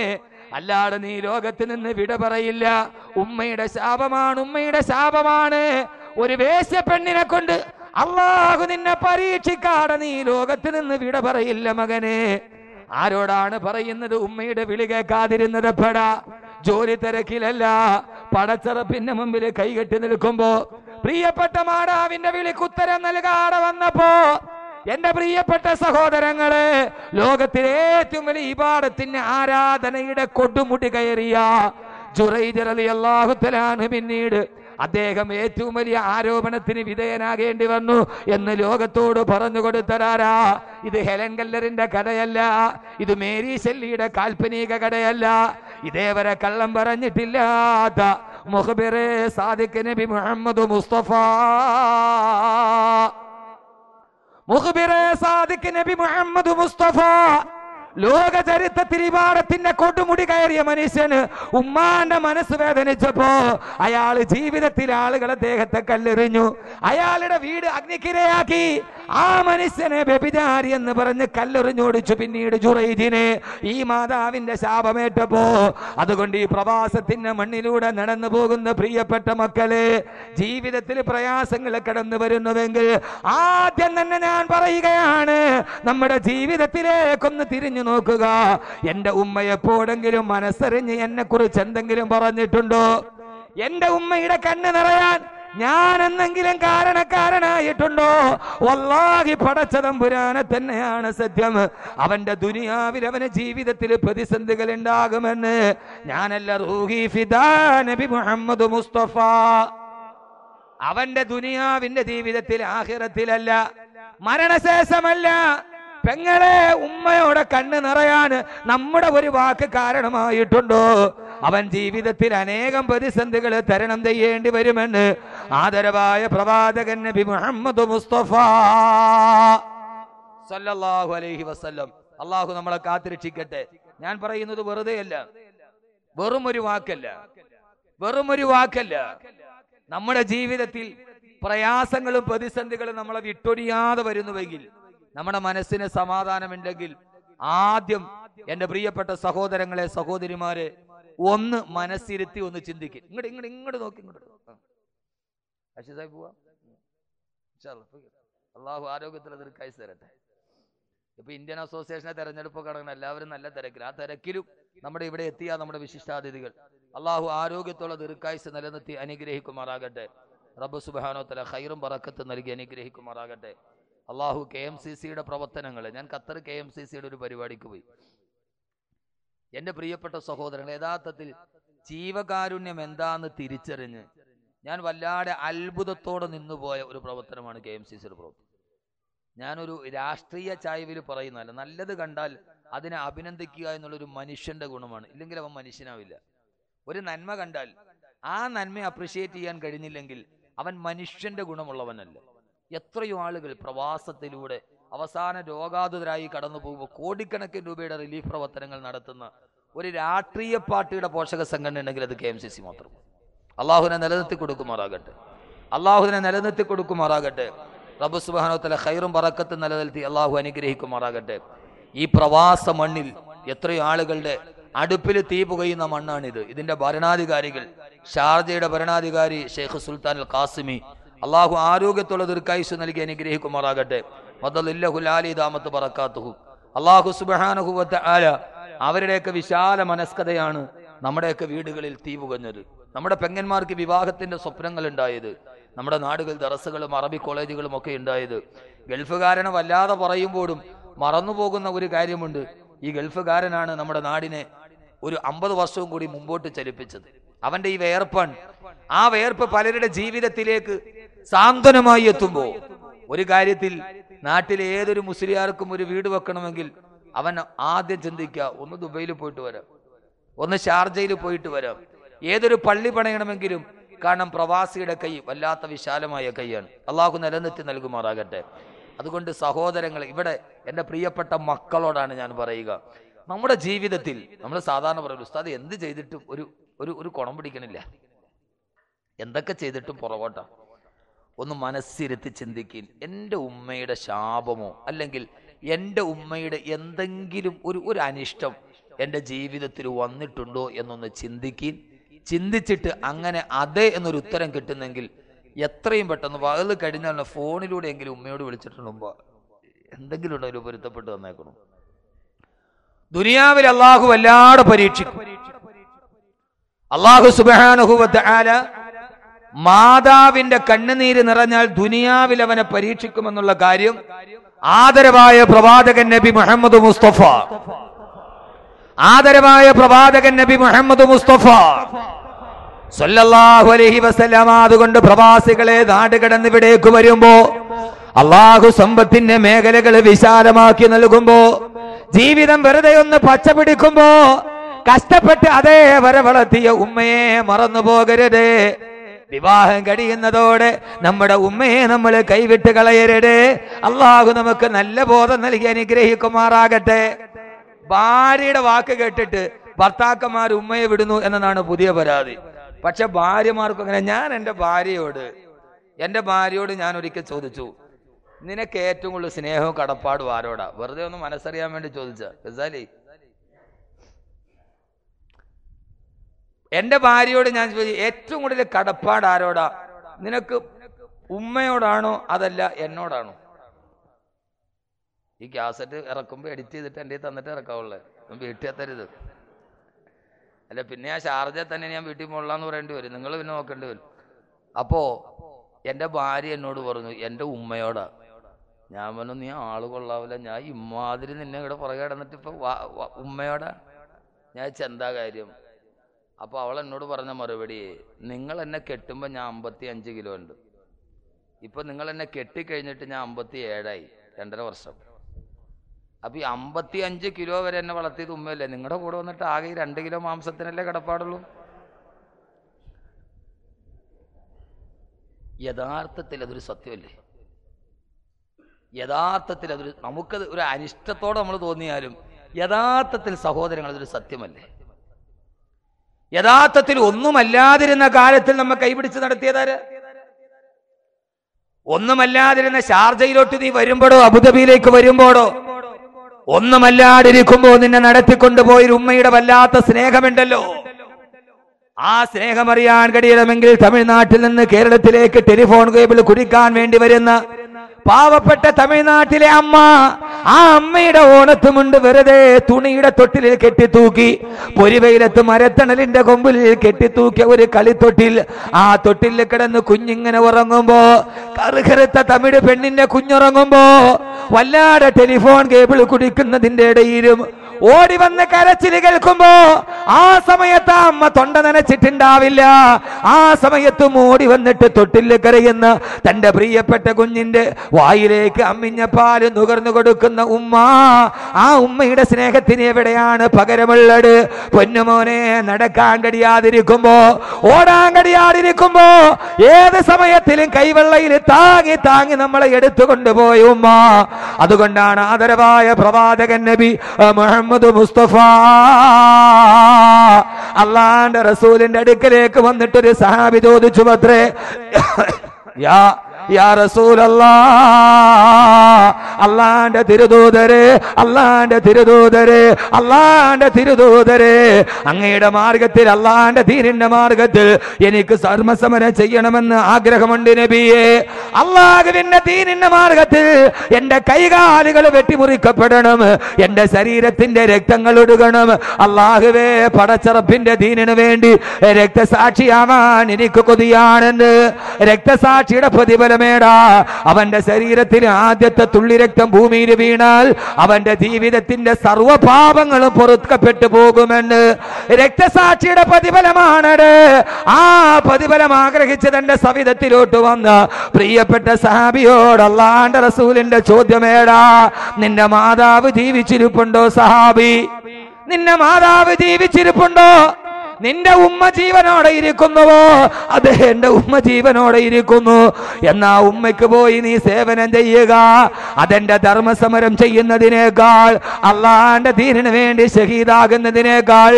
അല്ലാതെ നീ ലോകത്ത് നിന്ന് വിട പറയില്ല. ഉമ്മയുടെ ശാപമാണ്, ഉമ്മയുടെ ശാപമാണ്. ഒരു വേശ്യ പെണ്ണിനെ കൊണ്ട് അല്ലാഹു നിന്നെ പരീക്ഷിക്കാതെ നീ ലോകത്ത് നിന്ന് വിട പറയില്ല മകനെ. ആരോടാണ് പറയുന്നത്? ഉമ്മയുടെ വിളി കേൾക്കാതിരുന്നത് എപ്പോഴാ? ജോലി തിരക്കിലല്ല, പടച്ചറപ്പിന്റെ മുമ്പിൽ കൈകെട്ടി നിൽക്കുമ്പോ. പ്രിയപ്പെട്ട മാതാവിന്റെ വിളിക്ക് ഉത്തരം നൽകാതെ വന്നപ്പോ എന്റെ പ്രിയപ്പെട്ട സഹോദരങ്ങളെ, ലോകത്തിലെ ഏറ്റവും വലിയ ഇബാദത്തിന്റെ ആരാധനയുടെ കൊടുമുടി കയറിയ ജുറൈജ് റളിയല്ലാഹു തആല അൻഹു പിന്നീട് അദ്ദേഹം ഏറ്റവും വലിയ ആരോപണത്തിന് വിധേയനാകേണ്ടി വന്നു എന്ന് ലോകത്തോട് പറഞ്ഞു കൊടുത്തരാരാ? ഇത് ഹെലൻ കല്ലറിന്റെ കഥയല്ല, ഇത് മേരി ഷെല്ലിയുടെ കാൽപ്പനിക കഥയല്ല. ഇതേവരെ കള്ളം പറഞ്ഞിട്ടില്ലാത്ത മുഖ്ബിറെ സാദിഖ് നബി മുഹമ്മദ് മുസ്തഫ, മുഖ്ബിറെ സാദിഖ് നബി മുഹമ്മദ് മുസ്തഫ, ലോക ചരിത്രത്തിൽ ഇബാദത്തിന്റെ കൊടുമുടി കയറിയ മനുഷ്യന് ഉമ്മാന്റെ മനസ്സ് വേദനിച്ചപ്പോ അയാൾ ജീവിതത്തിൽ ആളുകൾ അദ്ദേഹത്തെ കല്ലെറിഞ്ഞു, അയാളുടെ വീട് അഗ്നിക്കിരയാക്കി. ആ മനുഷ്യനെ വ്യഭിചാരി എന്ന് പറഞ്ഞ് കല്ലെറിഞ്ഞോടിച്ചു. പിന്നീട് ജുറൈജിനെ ഈ മാതാവിന്റെ ശാപമേറ്റപ്പോ, അതുകൊണ്ട് ഈ പ്രവാസത്തിന്റെ മണ്ണിലൂടെ നടന്നു പോകുന്ന പ്രിയപ്പെട്ട മക്കളെ, ജീവിതത്തിൽ പ്രയാസങ്ങൾ കടന്നു വരുന്നുവെങ്കിൽ ആദ്യം തന്നെ ഞാൻ പറയുകയാണ്, നമ്മുടെ ജീവിതത്തിലേക്കൊന്ന് തിരിഞ്ഞു നോക്കുക. എന്റെ ഉമ്മ എപ്പോഴെങ്കിലും മനസ്സറിഞ്ഞ് എന്നെ കുറിച്ച് എന്തെങ്കിലും പറഞ്ഞിട്ടുണ്ടോ? എന്റെ ഉമ്മയുടെ കണ്ണ് നിറയാൻ ഞാൻ എന്തെങ്കിലും കാരണക്കാരനായിട്ടുണ്ടോ? വല്ലാഹി പടച്ച തമ്പുരാനെ തന്നെയാണ് സത്യം. അവന്റെ ദുനിയാവിൽ അവന് ജീവിതത്തിൽ പ്രതിസന്ധികൾ ഉണ്ടാകുമെന്ന് ഞാനല്ല, റൂഹി ഫിദാ നബി മുഹമ്മദ് മുസ്തഫ. അവന്റെ ദുനിയാവിന്റെ ജീവിതത്തിൽ ആഖിറത്തിലല്ല, മരണശേഷമല്ല. പെങ്ങളെ, ഉമ്മയോടെ കണ്ണ് നിറയാൻ നമ്മുടെ ഒരു വാക്ക് കാരണമായിട്ടുണ്ടോ? അവൻ ജീവിതത്തിൽ അനേകം പ്രതിസന്ധികൾ തരണം ചെയ്യേണ്ടി വരുമെന്ന് ആദരവായ പ്രവാചകൻ നബി മുഹമ്മദ് മുസ്തഫ സല്ലല്ലാഹു അലൈഹി വസല്ലം. അള്ളാഹു നമ്മളെ കാത്തിരക്ഷിക്കട്ടെ. ഞാൻ പറയുന്നത് വെറുതെയല്ല, വെറും ഒരു വാക്കല്ല, വെറും ഒരു വാക്കല്ല. നമ്മുടെ ജീവിതത്തിൽ പ്രയാസങ്ങളും പ്രതിസന്ധികളും നമ്മളെ വിട്ടൊഴിയാതെ വരുന്നുവെങ്കിൽ, നമ്മുടെ മനസ്സിന് സമാധാനമുണ്ടെങ്കിൽ, ആദ്യം എന്റെ പ്രിയപ്പെട്ട സഹോദരങ്ങളെ, സഹോദരിമാരെ, ഒന്ന് മനസ്സിരുത്തി ഒന്ന് ചിന്തിക്കും. ഇങ്ങോട്ട് നോക്കി, പോവാ. അള്ളാഹു ആരോഗ്യത്തിൽ ദീർഘായുസ്സ് തരട്ടെ. ഇപ്പൊ ഇന്ത്യൻ അസോസിയേഷനെ തെരഞ്ഞെടുപ്പ് കടക്കണം, എല്ലാവരും നല്ല തിരക്കിൽ. ആ തിരക്കിലും നമ്മുടെ ഇവിടെ എത്തിയ നമ്മുടെ വിശിഷ്ടാതിഥികൾ അള്ളാഹു ആരോഗ്യത്തോടെ ദീർഘായുസ്സ് നിലനിർത്തി അനുഗ്രഹിക്കുമാറാകട്ടെ. റബ്ബ് സുബ്ഹാനഹു വ തആല ഖൈറും ബറക്കത്തും നൽകി അനുഗ്രഹിക്കുമാറാകട്ടെ. അള്ളാഹു KMCCയുടെ പ്രവർത്തനങ്ങൾ, ഞാൻ ഖത്തർ KMCCയുടെ ഒരു പരിപാടിക്ക് പോയി. എൻ്റെ പ്രിയപ്പെട്ട സഹോദരങ്ങൾ, യഥാർത്ഥത്തിൽ ജീവകാരുണ്യം എന്താന്ന് തിരിച്ചറിഞ്ഞ് ഞാൻ വല്ലാതെ അത്ഭുതത്തോടെ നിന്നുപോയ ഒരു പ്രവർത്തനമാണ് KMCCയുടെ പ്രവർത്തനം. ഞാനൊരു രാഷ്ട്രീയ ചായ്വിൽ പറയുന്നതല്ല, നല്ലത് കണ്ടാൽ അതിനെ അഭിനന്ദിക്കുക എന്നുള്ളൊരു മനുഷ്യന്റെ ഗുണമാണ്. ഇല്ലെങ്കിൽ അവൻ മനുഷ്യനാവില്ല. ഒരു നന്മ കണ്ടാൽ ആ നന്മയെ അപ്രിഷിയേറ്റ് ചെയ്യാൻ കഴിഞ്ഞില്ലെങ്കിൽ അവൻ മനുഷ്യന്റെ ഗുണമുള്ളവനല്ല. എത്രയോ ആളുകൾ പ്രവാസത്തിലൂടെ അവസാന രോഗാതുരായി കടന്നു പോകുമ്പോൾ കോടിക്കണക്കിന് രൂപയുടെ റിലീഫ് പ്രവർത്തനങ്ങൾ നടത്തുന്ന ഒരു രാഷ്ട്രീയ പാർട്ടിയുടെ പോഷക സംഘടന ഉണ്ടെങ്കിൽ അത് KMCC മാത്രം. അള്ളാഹുവിനെ നിലനിർത്തി കൊടുക്കുമാറാകട്ടെ, അള്ളാഹുവിനെ നിലനിർത്തി കൊടുക്കുമാറാകട്ടെ. റബ്ബ് സുബ്ഹാനഹു വ തആല ഖൈറും ബറക്കത്തും നിലനിർത്തി അള്ളാഹു അനുഗ്രഹിക്കുമാറാകട്ടെ. ഈ പ്രവാസ മണ്ണിൽ എത്രയോ ആളുകളുടെ അടുപ്പിൽ തീ പുകയുന്ന മണ്ണാണിത്. ഇതിന്റെ ഭരണാധികാരികൾ, ഷാർജയുടെ ഭരണാധികാരി ഷെയ്ഖ് സുൽത്താൻ അൽ ഖാസിമി, അള്ളാഹു ആരോഗ്യത്തുള്ള ദീർഘായുസ്സ് നൽകി അനുഗ്രഹിക്കുമാറാകട്ടെ. മദല്ലല്ലാഹുൽ ആലി ദാമത്ത് ബറകാതുഹു. അള്ളാഹു സുബ്ഹാനഹു വ തആല അവരുടെയൊക്കെ വിശാല മനസ്കതയാണ് നമ്മുടെയൊക്കെ വീടുകളിൽ തീ പുകഞ്ഞത്. നമ്മുടെ പെങ്ങന്മാർക്ക് വിവാഹത്തിന്റെ സ്വപ്നങ്ങൾ ഉണ്ടായത്, നമ്മുടെ നാടുകൾ ദറസുകളും അറബി കോളേജുകളും ഒക്കെ ഉണ്ടായത്. ഗൾഫുകാരനെ വല്ലാതെ പറയുമ്പോഴും മറന്നുപോകുന്ന ഒരു കാര്യമുണ്ട്. ഈ ഗൾഫുകാരനാണ് നമ്മുടെ നാടിനെ ഒരു 50 വർഷവും കൂടി മുമ്പോട്ട് ചലിപ്പിച്ചത്. അവന്റെ ഈ വേർപ്പാണ്. ആ വേർപ്പ് പലരുടെ ജീവിതത്തിലേക്ക് സാന്ത്വനമായി എത്തുമ്പോൾ ഒരു കാര്യത്തിൽ നാട്ടിലെ ഏതൊരു മുസ്ലിയാർക്കും ഒരു വീട് വെക്കണമെങ്കിൽ അവൻ ആദ്യം ചിന്തിക്കുക, ഒന്ന് ദുബൈയിൽ പോയിട്ട് വരാം, ഒന്ന് ഷാർജയിൽ പോയിട്ട് വരാം. ഏതൊരു പള്ളി പണിയണമെങ്കിലും കാരണം പ്രവാസിയുടെ കൈ വല്ലാത്ത വിശാലമായ കൈയാണ്. അള്ളാഹു നിലനിർത്തി നൽകുമാറാകട്ടെ. അതുകൊണ്ട് സഹോദരങ്ങൾ, ഇവിടെ എൻ്റെ പ്രിയപ്പെട്ട മക്കളോടാണ് ഞാൻ പറയുക, നമ്മുടെ ജീവിതത്തിൽ നമ്മൾ സാധാരണ പറയും, ഉസ്താദ് എന്ത് ചെയ്തിട്ടും ഒരു കുണം പിടിക്കണില്ല, എന്തൊക്കെ ചെയ്തിട്ടും പുറകോട്ടാ. ഒന്ന് മനസ്സിരുത്തി ചിന്തിക്കിൻ. എൻ്റെ ഉമ്മയുടെ ശാപമോ അല്ലെങ്കിൽ എൻ്റെ ഉമ്മയുടെ എന്തെങ്കിലും ഒരു അനിഷ്ടം എൻ്റെ ജീവിതത്തിൽ വന്നിട്ടുണ്ടോ എന്നൊന്ന് ചിന്തിക്കിൻ. ചിന്തിച്ചിട്ട് അങ്ങനെ അതെ എന്നൊരു ഉത്തരം കിട്ടുന്നെങ്കിൽ എത്രയും പെട്ടെന്ന് വകല് കഴിഞ്ഞാൽ ഫോണിലൂടെ എങ്കിലും ഉമ്മയോട് വിളിച്ചിട്ടുണ്ടോ, എന്തെങ്കിലും ഉണ്ടോ ഒരു പൊരുത്തപ്പെട്ട് വന്നേക്കണം. ദുനിയാവിൽ അള്ളാഹു വല്ലാതെ പരീക്ഷിക്കും. അള്ളാഹു സുബ്ഹാനഹു വ തആല മാതാവിന്റെ കണ്ണുനീര് നിറഞ്ഞാൽ ദുനിയാവിൽ അവനെ പരീക്ഷിക്കുമെന്നുള്ള കാര്യം ആദരവായ പ്രവാചകൻ നബി മുഹമ്മദ് മുസ്തഫ സല്ലല്ലാഹു അലൈഹി വസല്ലമ അതുകൊണ്ട് പ്രവാസികളെ നാടുകടന്ന് ഇവിടേക്ക് വരുമ്പോ അള്ളാഹു സമ്പത്തിന്റെ മേഖലകൾ വിശാലമാക്കി നൽകുമ്പോ ജീവിതം വെറുതെ ഒന്ന് പച്ച പിടിക്കുമ്പോ കഷ്ടപ്പെട്ട് അതേ വരെ വളർത്തിയ ഉമ്മയെ മറന്നു പോകരുതേ. വിവാഹം കഴിയുന്നതോടെ നമ്മുടെ ഉമ്മയെ നമ്മൾ കൈവിട്ട് കളയരുതേ. അള്ളാഹു നമുക്ക് നല്ല ബോധം നൽകി അനുഗ്രഹിക്കുമാറാകട്ടെ. ഭാര്യയുടെ വാക്ക് കേട്ടിട്ട് ഭർത്താക്കന്മാർ ഉമ്മയെ വിടുന്നു എന്നതാണ് പുതിയ പരാതി. പക്ഷെ ഭാര്യമാർക്കും അങ്ങനെ. ഞാൻ എൻ്റെ ഭാര്യയോട് ഞാൻ ഒരിക്കൽ ചോദിച്ചു, നിനക്ക് ഏറ്റവും കൂടുതൽ സ്നേഹവും കടപ്പാടും ആരോടാ? വെറുതെ ഒന്ന് മനസ്സറിയാൻ വേണ്ടി ചോദിച്ച ഗസാലി. എൻ്റെ ഭാര്യയോട് ഞാൻ ചോദിച്ചു, ഏറ്റവും കൂടുതൽ കടപ്പാട് ആരോടാ? നിനക്ക് ഉമ്മയോടാണോ അതല്ല എന്നോടാണോ? ഈ കാസറ്റ് ഇറക്കുമ്പോൾ എഡിറ്റ് ചെയ്തിട്ട് എൻ്റെ തന്നിട്ട് ഇറക്കാവുള്ളേ, വീട്ടിൽ എത്തരുത്. അല്ല പിന്നെ ആ ഷാർജ തന്നെ ഞാൻ വീട്ടിൽ പോകലാന്ന് പറയേണ്ടി വരും, നിങ്ങൾ പിന്നെ നോക്കേണ്ടി വരും. അപ്പോൾ എൻ്റെ ഭാര്യ എന്നോട് പറഞ്ഞു എൻ്റെ ഉമ്മയോടാ. ഞാൻ പറഞ്ഞു നീ ആള് കൊള്ളാവില്ല, ഞാൻ ഇമ്മാതിരി നിന്നെ ഇവിടെ പുറകെ കിടന്നിട്ട് ഇപ്പൊ ഉമ്മയോടാ. ഞാൻ എന്താ കാര്യം? അപ്പോൾ അവൾ എന്നോട് പറഞ്ഞ മറുപടി, നിങ്ങൾ എന്നെ കെട്ടുമ്പോൾ ഞാൻ 55 കിലോ ഉണ്ട്, ഇപ്പൊ നിങ്ങൾ എന്നെ കെട്ടിക്കഴിഞ്ഞിട്ട് ഞാൻ 57 2.5 വർഷം. അപ്പൊ ഈ 55 കിലോ വരെ എന്നെ വളർത്തിയത് ഉമ്മയല്ലേ? നിങ്ങളുടെ കൂടെ വന്നിട്ട് ആകെ 2 കിലോ മാംസത്തിനല്ലേ കടപ്പാടുള്ളൂ. യഥാർത്ഥത്തിൽ അതൊരു സത്യമല്ലേ? യഥാർത്ഥത്തിൽ അതൊരു നമുക്കത് ഒരു അനിഷ്ടത്തോടെ നമ്മൾ തോന്നിയാലും യഥാർത്ഥത്തിൽ സഹോദരങ്ങൾ അതൊരു സത്യമല്ലേ? യഥാർത്ഥത്തിൽ ഒന്നുമല്ലാതിരുന്ന കാലത്തിൽ നമ്മെ കൈപിടിച്ച് നടത്തിയതാര്? ഒന്നുമല്ലാതിരുന്ന ഷാർജയിലോട്ട് നീ വരുമ്പോഴോ അബുദാബിയിലേക്ക് വരുമ്പോഴോ ഒന്നുമല്ലാതിരിക്കുമ്പോ നിന്നെ നടത്തിക്കൊണ്ടുപോയി ഉമ്മയുടെ വല്ലാത്ത സ്നേഹമുണ്ടല്ലോ. ആ സ്നേഹമറിയാൻ കഴിയണമെങ്കിൽ തമിഴ്നാട്ടിൽ നിന്ന് കേരളത്തിലേക്ക് ടെലിഫോൺ കേബിൾ കുടിക്കാൻ വേണ്ടി വരുന്ന പാവപ്പെട്ട തമിഴ്നാട്ടിലെ അമ്മ, ആ അമ്മയുടെ ഓണത്തുമുണ്ട് വെറുതെ തുണിയുടെ തൊട്ടിലിൽ കെട്ടിത്തൂക്കി, പൊരിവെയിലത്ത് മരത്തണലിന്റെ കൊമ്പിൽ കെട്ടിത്തൂക്കിയ ഒരു കളിത്തൊട്ടിൽ, ആ തൊട്ടിൽ കിടന്ന് കുഞ്ഞിങ്ങനെ ഉറങ്ങുമ്പോ, കറുകറുത്ത തമിഴ് പെണ്ണിന്റെ കുഞ്ഞുറങ്ങുമ്പോ വല്ലാതെ ടെലിഫോൺ കേബിൾ കുടിക്കുന്നതിന്റെ ഇടയിലും ഓടി വന്ന് കരച്ചിൽ കേൾക്കുമ്പോ ആ സമയത്ത് അമ്മ തൊണ്ട നനച്ചിട്ടുണ്ടാവില്ല. ആ സമയത്തും ഓടി വന്നിട്ട് തൊട്ടിൽ കരയുന്ന തന്റെ പ്രിയപ്പെട്ട കുഞ്ഞിന്റെ വായിലേക്ക് അമ്മിഞ്ഞ പാല് നുകർന്നു കൊടുക്കുന്ന ഉമ്മ, ആ ഉമ്മയുടെ സ്നേഹത്തിന് എവിടെയാണ് പകരമുള്ളത്? പൊന്നുമോനെ, നടക്കാൻ കഴിയാതിരിക്കുമ്പോ, ഓടാൻ കഴിയാതിരിക്കുമ്പോ, ഏത് സമയത്തിലും കൈവെള്ളയിൽ താങ്ങി താങ്ങി നമ്മളെ എടുത്തുകൊണ്ടുപോയ ഉമ്മ. അതുകൊണ്ടാണ് ആദരവായ പ്രവാചകൻ നബി മുഹമ്മദ് മുസ്തഫ അള്ളാന്റെ റസൂലിന്റെ അടുക്കലേക്ക് വന്നിട്ടൊരു സഹാബി ചോദിച്ചു, അത്രേ യാ റസൂലല്ലാ, അല്ലാഹുവിന്റെ തിരുദൂതരെ, അല്ലാഹുവിന്റെ തിരുദൂതരെ, അല്ലാഹുവിന്റെ തിരുദൂതരെ, അങ്ങയുടെ മാർഗത്തിൽ, അല്ലാഹുവിന്റെ ദീനിന്റെ മാർഗത്തിൽ എനിക്ക് ധർമ്മസമരം ചെയ്യണമെന്ന് ആഗ്രഹമുണ്ട് നബിയേ. അല്ലാഹുവിന്റെ ദീനിന്റെ മാർഗത്തിൽ എന്റെ കൈകാലുകൾ വെട്ടിമുറിക്കപ്പെടണം, എന്റെ ശരീരത്തിന്റെ രക്തങ്ങൾ ഒഴുകണം. അല്ലാഹുവേ, പടച്ചറപ്പിന്റെ ദീനിനു വേണ്ടി രക്തസാക്ഷിയാവാൻ എനിക്ക് കൊതിയാണെന്ന്. രക്തസാക്ഷിയുടെ പ്രതിഫലമേടാ, അവന്റെ ശരീരത്തിൽ ആദ്യത്തെ തുള്ളി രക്തം ഭൂമിയിൽ വീണാൽ അവന്റെ ജീവിതത്തിന്റെ സർവ്വപാപങ്ങളും പൊറുക്കപ്പെട്ടു പോകുമെന്ന് രക്തസാക്ഷിയുടെ പ്രതിഫലമാണത്. ആ പ്രതിഫലം ആഗ്രഹിച്ച് തന്റെ സവിധത്തിലോട്ട് വന്ന പ്രിയപ്പെട്ട സഹാബിയോട് അല്ലാഹുവിന്റെ റസൂലിന്റെ ചോദ്യമേടാ, നിന്റെ മാതാവ് ജീവിച്ചിരിപ്പുണ്ടോ സഹാബി? നിന്റെ മാതാവ് ജീവിച്ചിരിപ്പുണ്ടോ? നിന്റെ ഉമ്മ ജീവനോടെ ഇരിക്കുന്നുവോ? അതെ, എന്റെ ഉമ്മ ജീവനോടെ ഇരിക്കുന്നു. എന്നാ ഉമ്മയ്ക്ക് പോയി നീ സേവനം ചെയ്യുക. അതെന്റെ ധർമ്മസമരം ചെയ്യുന്നതിനേക്കാൾ, അള്ളാഹുവിന്റെ ദീനിന് വേണ്ടി ഷഹീദാകുന്നതിനേക്കാൾ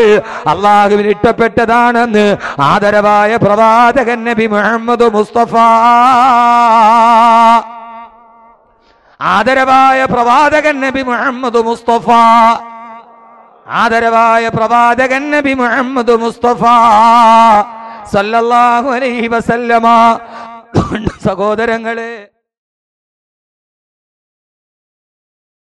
അള്ളാഹുവിന് ഇഷ്ടപ്പെട്ടതാണെന്ന് ആദരവായ പ്രവാചകൻ നബി മുഹമ്മദ് മുസ്തഫ. ആദരവായ പ്രവാചകൻ നബി മുഹമ്മദ് മുസ്തഫ. ആദരവായ പ്രവാചകൻ നബി മുഹമ്മദ് മുസ്തഫ സല്ലല്ലാഹു അലൈഹി വസല്ലമ. സഹോദരങ്ങളെ,